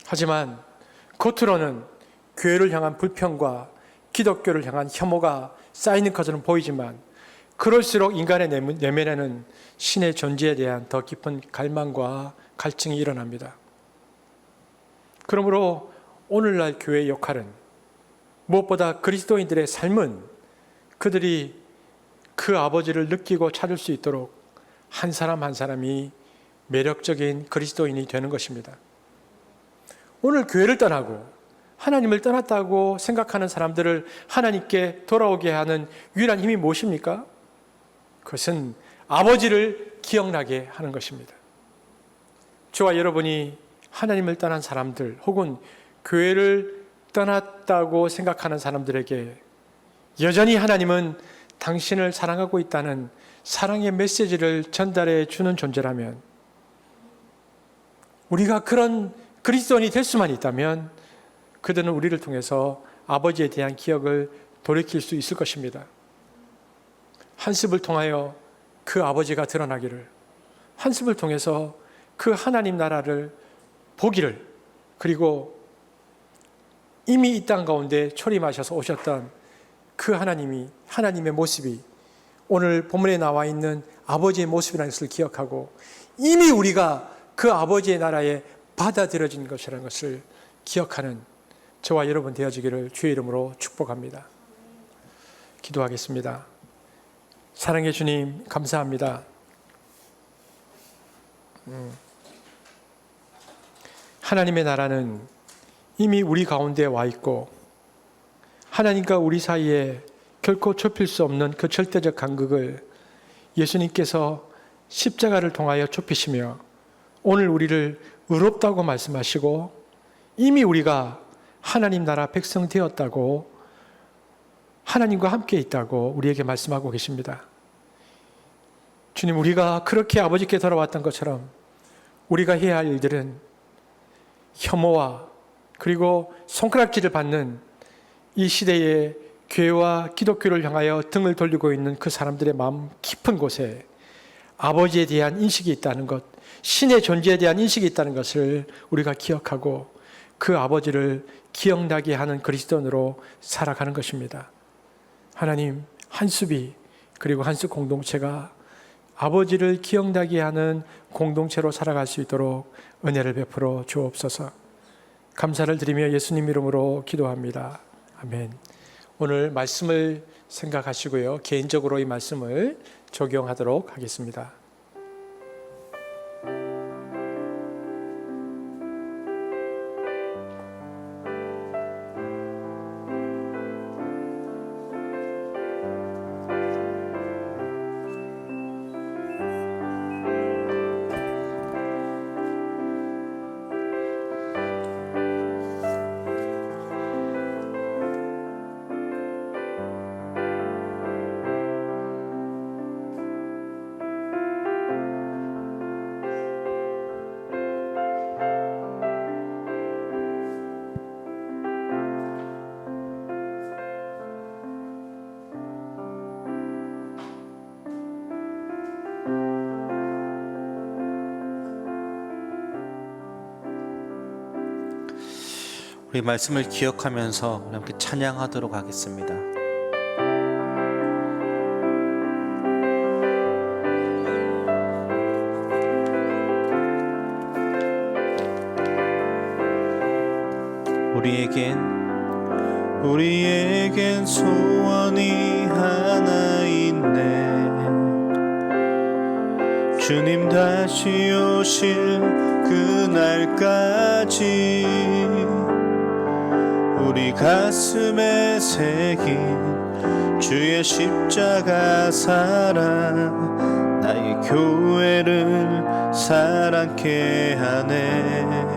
하지만 겉으로는 교회를 향한 불평과 기독교를 향한 혐오가 쌓이는 것처럼 보이지만 그럴수록 인간의 내면에는 신의 존재에 대한 더 깊은 갈망과 갈증이 일어납니다. 그러므로 오늘날 교회의 역할은 무엇보다 그리스도인들의 삶은 그들이 그 아버지를 느끼고 찾을 수 있도록 한 사람 한 사람이 매력적인 그리스도인이 되는 것입니다. 오늘 교회를 떠나고 하나님을 떠났다고 생각하는 사람들을 하나님께 돌아오게 하는 유일한 힘이 무엇입니까? 그것은 아버지를 기억나게 하는 것입니다. 저와 여러분이 하나님을 떠난 사람들 혹은 교회를 떠났다고 생각하는 사람들에게 여전히 하나님은 당신을 사랑하고 있다는 사랑의 메시지를 전달해 주는 존재라면 우리가 그런 그리스도인이 될 수만 있다면 그들은 우리를 통해서 아버지에 대한 기억을 돌이킬 수 있을 것입니다. 한습을 통하여 그 아버지가 드러나기를, 한습을 통해서 그 하나님 나라를 보기를, 그리고 이미 이 땅 가운데 초림하셔서 오셨던 그 하나님의 모습이 오늘 본문에 나와 있는 아버지의 모습이라는 것을 기억하고 이미 우리가 그 아버지의 나라에 받아들여진 것이라는 것을 기억하는 저와 여러분 되어지기를 주의 이름으로 축복합니다. 기도하겠습니다. 사랑의 주님, 감사합니다. 하나님의 나라는 이미 우리 가운데 와 있고 하나님과 우리 사이에 결코 좁힐 수 없는 그 절대적 간극을 예수님께서 십자가를 통하여 좁히시며 오늘 우리를 의롭다고 말씀하시고 이미 우리가 하나님 나라 백성 되었다고 하나님과 함께 있다고 우리에게 말씀하고 계십니다. 주님, 우리가 그렇게 아버지께 돌아왔던 것처럼 우리가 해야 할 일들은 혐오와 그리고 손가락질을 받는 이 시대의 교회와 기독교를 향하여 등을 돌리고 있는 그 사람들의 마음 깊은 곳에 아버지에 대한 인식이 있다는 것, 신의 존재에 대한 인식이 있다는 것을 우리가 기억하고 그 아버지를 기억나게 하는 그리스도인으로 살아가는 것입니다. 하나님, 한숲이 그리고 한숲 공동체가 아버지를 기억나게 하는 공동체로 살아갈 수 있도록 은혜를 베풀어 주옵소서. 감사를 드리며 예수님 이름으로 기도합니다. 아멘. 오늘 말씀을 생각하시고요. 개인적으로 이 말씀을 적용하도록 하겠습니다. 우리 말씀을 기억하면서 우리 함께 찬양하도록 하겠습니다. 우리에겐 소원이 하나 있네. 주님 다시 오실 그날까지 우리 가슴에 새긴 주의 십자가 사랑 나의 교회를 사랑케 하네.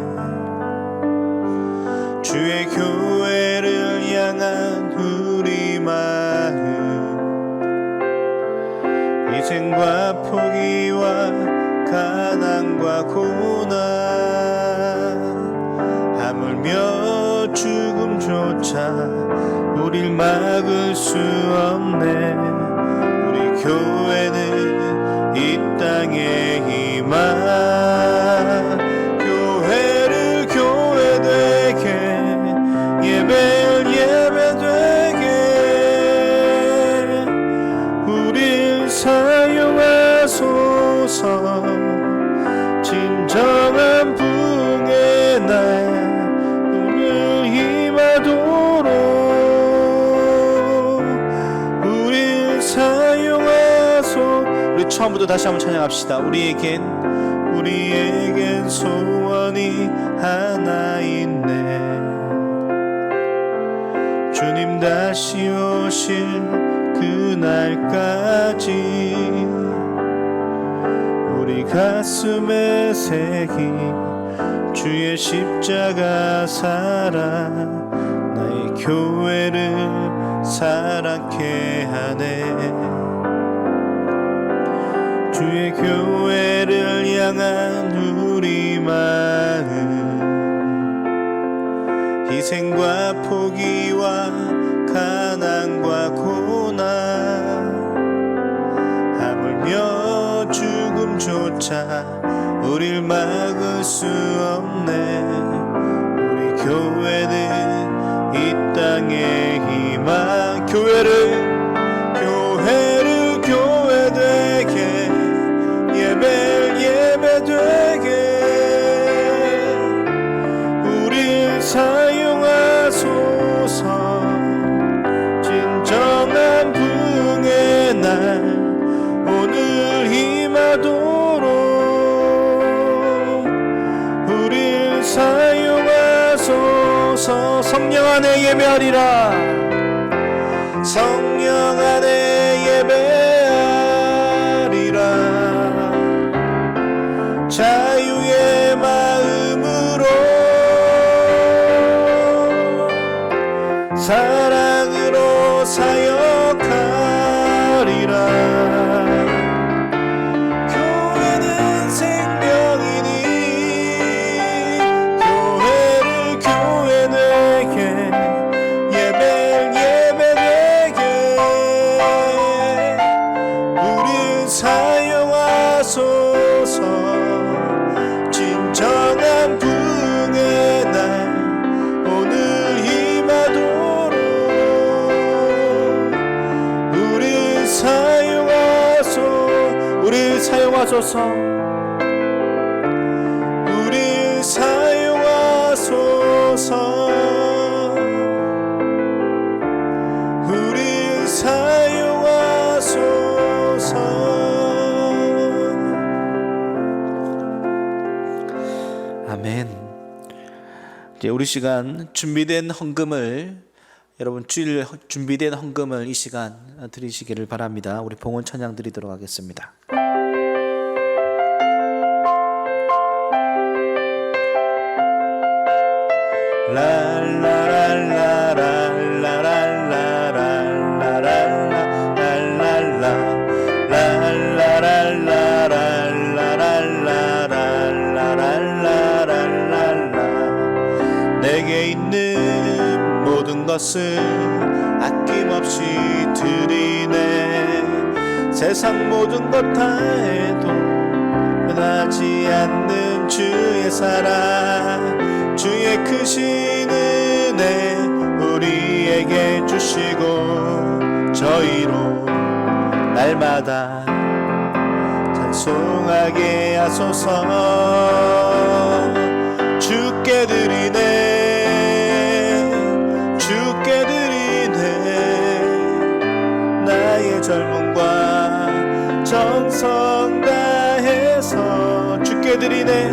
주의 교회를 향한 우리 마음 희생과 포기와 가난과 고난 하물며 죽음조차 우릴 막을 수 없네. 우리 교회는 이 땅의 희망 교회를 교회되게 예배를 예배되게 우릴 사용하소서. 진정한 부흥의 날 오늘 임하도록 우릴 사용하소. 우리 처음부터 다시 한번 찬양합시다. 우리에겐 소원이 하나 있네. 주님 다시 오실 그날까지 우리 가슴에 새긴 주의 십자가 사랑 나의 교회를 사랑케 하네. 주의 교회를 향한 우리 마음 희생과 포기와 가난과 고난 하물며 죽음조차 우릴 막을 수 없네. 우리 교회는 이 땅의 희망 교회를 교회되게 예배를 예배되게 우릴 사용하소서. 진정한 부흥의 날 오늘 임하도록 우릴 사용하소서. 성령 안에 예배하리라. 성령 안에 예배하리라. 자유의 마음으로 사랑으로 사역하리라. 교회는 생명이니 교회를 교회되게 예배를 예배되게 우릴 사용하소서. 진정한 부흥의 날 오늘 임하도록 우릴 사용하소서. 우릴 사용하소서. 우릴 사용하소서. 아멘. 이제 우리 시간 준비된 헌금을 여러분 주일 준비된 헌금을 이 시간 드리시기를 바랍니다. 우리 봉헌 찬양 드리도록 하겠습니다. 내게 있는 모든 것을 아낌없이 드리네. 세상 모든 것 다 해도 변하지 않는 주의 사랑 주의 크신 은혜 우리에게 주시고 저희로 날마다 찬송하게 하소서. 주께 드리네 주께 드리네 나의 젊음과 정성 다해서 주께 드리네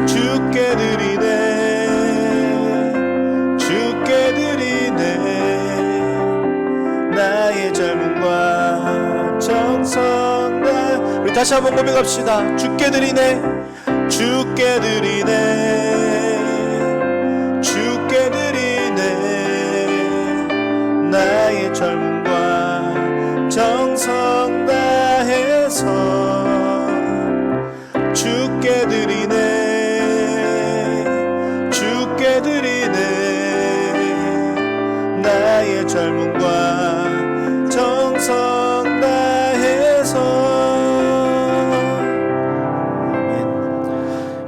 주께 드리네 주께 드리네 나의 젊음과 정성 다. 우리 다시 한번 고백합시다. 주께 드리네 주께 드리네 주께 드리네 나의 젊음과 정성 다해서 주께 드리네 주께 드리네 나의 젊음과 정성 다해서.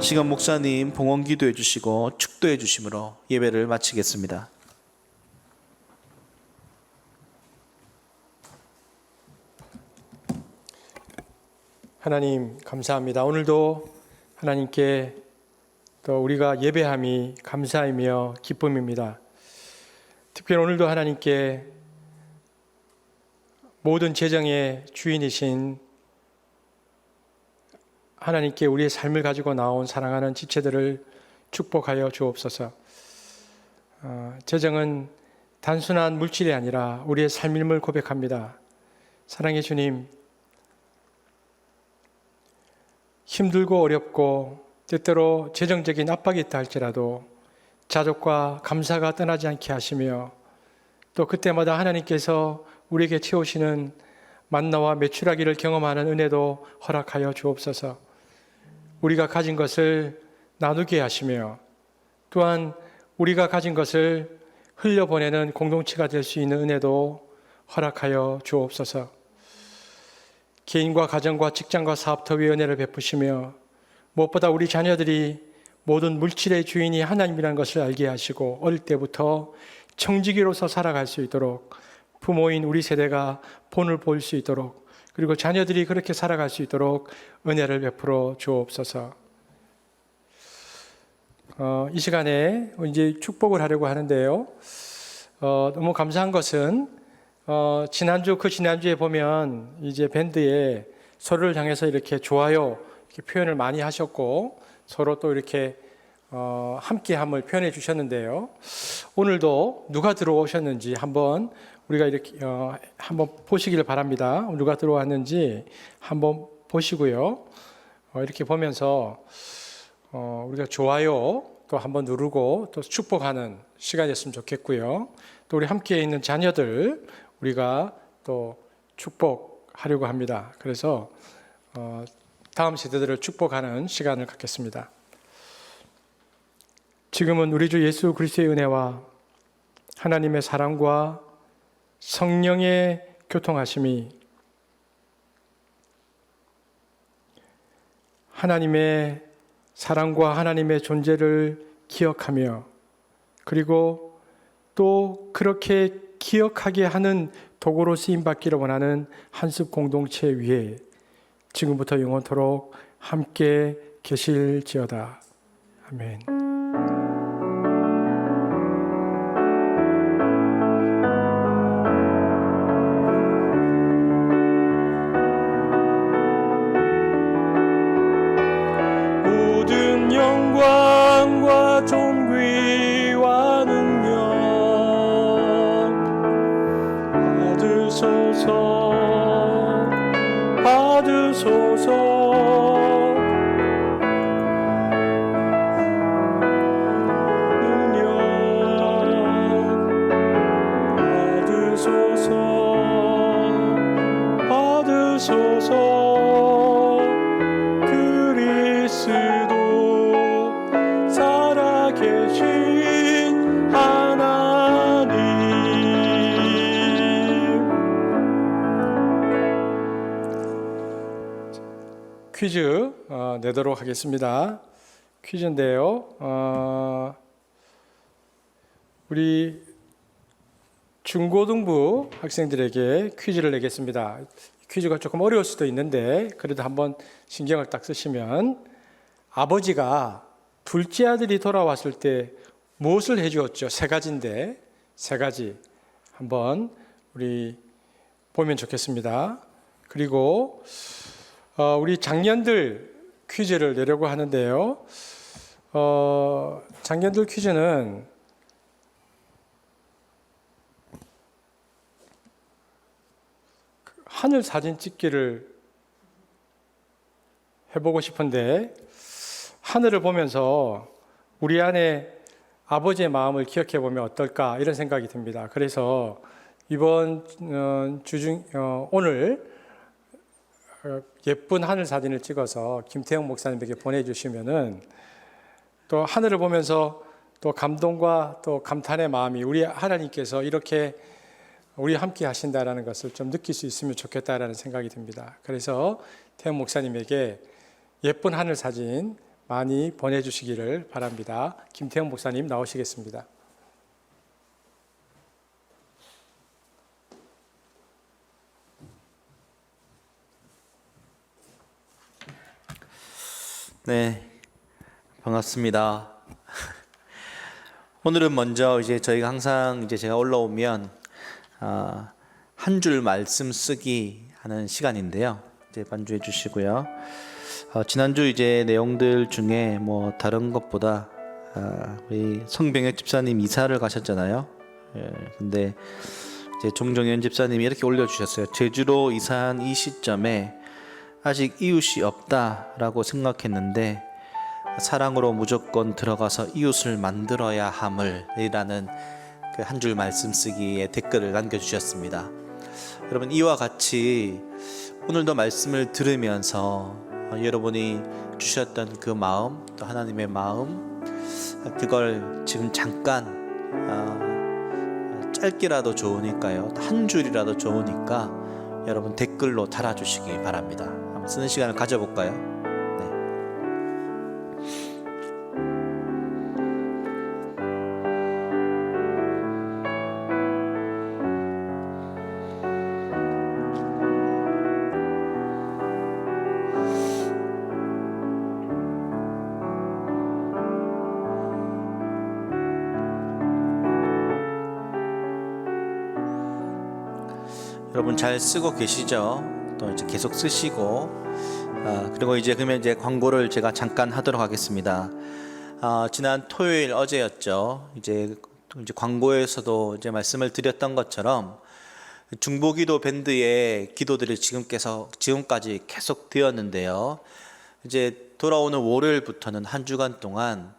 시간 목사님 봉헌 기도해 주시고 축도해 주심으로 예배를 마치겠습니다. 하나님 감사합니다. 오늘도 하나님께 또 우리가 예배함이 감사이며 기쁨입니다. 특별히 오늘도 하나님께 모든 재정의 주인이신 하나님께 우리의 삶을 가지고 나온 사랑하는 지체들을 축복하여 주옵소서. 재정은 단순한 물질이 아니라 우리의 삶임을 고백합니다. 사랑의 주님, 힘들고 어렵고 때때로 재정적인 압박이 있다 할지라도 자족과 감사가 떠나지 않게 하시며 또 그때마다 하나님께서 우리에게 채우시는 만나와 메추라기를 경험하는 은혜도 허락하여 주옵소서. 우리가 가진 것을 나누게 하시며 또한 우리가 가진 것을 흘려보내는 공동체가 될 수 있는 은혜도 허락하여 주옵소서. 개인과 가정과 직장과 사업터 위에 은혜를 베푸시며 무엇보다 우리 자녀들이 모든 물질의 주인이 하나님이라는 것을 알게 하시고 어릴 때부터 청지기로서 살아갈 수 있도록 부모인 우리 세대가 본을 볼 수 있도록 그리고 자녀들이 그렇게 살아갈 수 있도록 은혜를 베풀어 주옵소서. 이 시간에 이제 축복을 하려고 하는데요. 너무 감사한 것은 지난주에 보면 이제 밴드에 서로를 향해서 이렇게 좋아요 이렇게 표현을 많이 하셨고 서로 또 이렇게 함께함을 표현해 주셨는데요. 오늘도 누가 들어오셨는지 한번 우리가 이렇게 한번 보시기를 바랍니다. 누가 들어왔는지 한번 보시고요. 이렇게 보면서 우리가 좋아요 또 한번 누르고 또 축복하는 시간이었으면 좋겠고요. 또 우리 함께 있는 자녀들 우리가 또 축복하려고 합니다. 그래서 다음 세대들을 축복하는 시간을 갖겠습니다. 지금은 우리 주 예수 그리스도의 은혜와 하나님의 사랑과 성령의 교통하심이 하나님의 사랑과 하나님의 존재를 기억하며 그리고 또 그렇게 기억하게 하는 도구로 쓰임받기를 원하는 한숲 공동체 위에 지금부터 영원토록 함께 계실지어다. 아멘. 모든 영광과 존귀와 능력 받으소서 능력 받으소서 그리스도 살아계신 하나님. 퀴즈 내도록 하겠습니다. 퀴즈인데요. 우리 중고등부 학생들에게 퀴즈를 내겠습니다. 퀴즈가 조금 어려울 수도 있는데 그래도 한번 신경을 딱 쓰시면, 아버지가 둘째 아들이 돌아왔을 때 무엇을 해주었죠? 세 가지인데 세 가지 한번 우리 보면 좋겠습니다. 그리고 우리 장년들 퀴즈를 내려고 하는데요. 장년들 퀴즈는 하늘 사진 찍기를 해보고 싶은데, 하늘을 보면서 우리 안에 아버지의 마음을 기억해 보면 어떨까, 이런 생각이 듭니다. 그래서 이번 오늘 예쁜 하늘 사진을 찍어서 김태형 목사님에게 보내주시면은, 또 하늘을 보면서 또 감동과 또 감탄의 마음이, 우리 하나님께서 이렇게 우리 함께 하신다라는 것을 좀 느낄 수 있으면 좋겠다라는 생각이 듭니다. 그래서 태형 목사님에게 예쁜 하늘 사진 많이 보내주시기를 바랍니다. 김태형 목사님 나오시겠습니다. 네, 반갑습니다. 오늘은 먼저 이제 저희가 항상 이제 제가 올라오면 한 줄 말씀 쓰기 하는 시간인데요. 이제 반주해 주시고요. 지난주 이제 내용들 중에 뭐 다른 것보다 우리 성병혁 집사님 이사를 가셨잖아요. 근데 이제 종정현 집사님이 이렇게 올려주셨어요. 제주로 이사한 이 시점에 아직 이웃이 없다라고 생각했는데 사랑으로 무조건 들어가서 이웃을 만들어야 함을이라는 그 한 줄 말씀 쓰기에 댓글을 남겨주셨습니다. 여러분, 이와 같이 오늘도 말씀을 들으면서 여러분이 주셨던 그 마음, 또 하나님의 마음, 그걸 지금 잠깐 짧게라도 좋으니까요, 한 줄이라도 좋으니까 여러분 댓글로 달아주시기 바랍니다. 한번 쓰는 시간을 가져볼까요? 여러분 잘 쓰고 계시죠? 또 이제 계속 쓰시고, 그리고 이제 그러면 이제 광고를 제가 잠깐 하도록 하겠습니다. 지난 토요일 어제였죠. 이제 광고에서도 이제 말씀을 드렸던 것처럼 중보기도 밴드의 기도들이 지금까지 계속 되었는데요. 이제 돌아오는 월요일부터는 한 주간 동안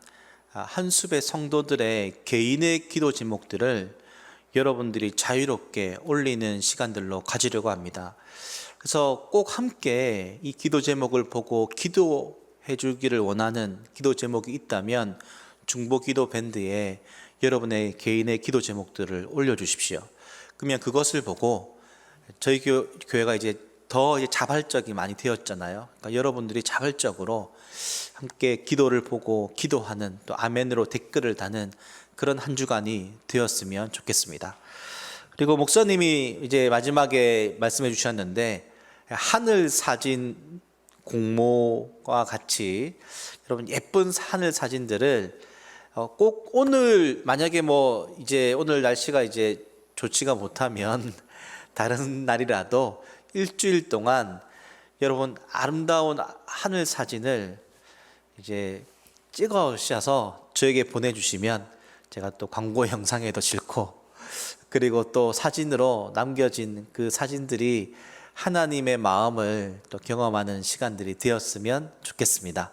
한 숲의 성도들의 개인의 기도 제목들을 여러분들이 자유롭게 올리는 시간들로 가지려고 합니다. 그래서 꼭 함께 이 기도 제목을 보고 기도해 주기를 원하는 기도 제목이 있다면 중보기도 밴드에 여러분의 개인의 기도 제목들을 올려주십시오. 그러면 그것을 보고 저희 교회가 이제 더 자발적이 많이 되었잖아요. 그러니까 여러분들이 자발적으로 함께 기도를 보고 기도하는, 또 아멘으로 댓글을 다는 그런 한 주간이 되었으면 좋겠습니다. 그리고 목사님이 이제 마지막에 말씀해 주셨는데, 하늘 사진 공모와 같이 여러분 예쁜 하늘 사진들을 꼭 오늘, 만약에 뭐 이제 오늘 날씨가 이제 좋지가 못하면 다른 날이라도 일주일 동안 여러분 아름다운 하늘 사진을 이제 찍으셔서 저에게 보내주시면 제가 또 광고 영상에도 싣고, 그리고 또 사진으로 남겨진 그 사진들이 하나님의 마음을 또 경험하는 시간들이 되었으면 좋겠습니다.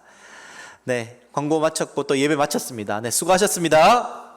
네, 광고 마쳤고 또 예배 마쳤습니다. 네, 수고하셨습니다.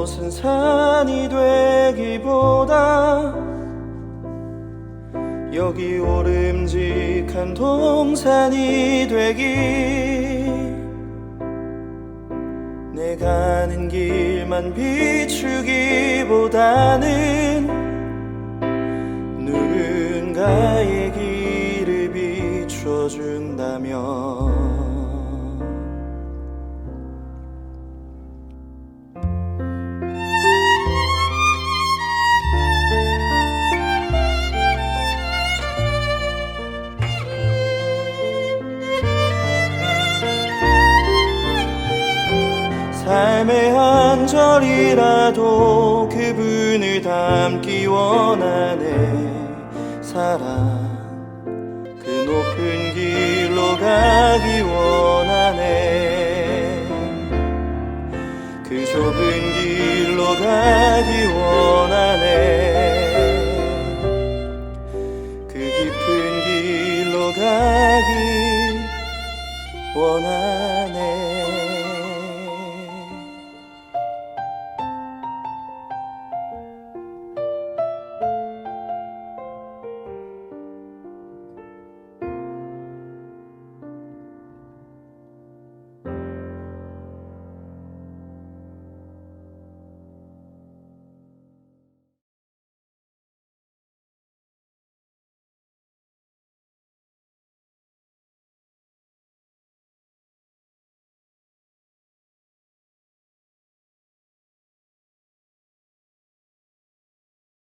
곳은 산이 되기보다 여기 오름직한 동산이 되기, 내 가는 길만 비추기보다는 누군가의 길을 비춰준다면 삶의 한 절이라도 그분을 닮기 원하네. 사랑 그 높은 길로 가기 원하네. 그 좁은 길로 가기 원하네. 그 깊은 길로 가기 원하네.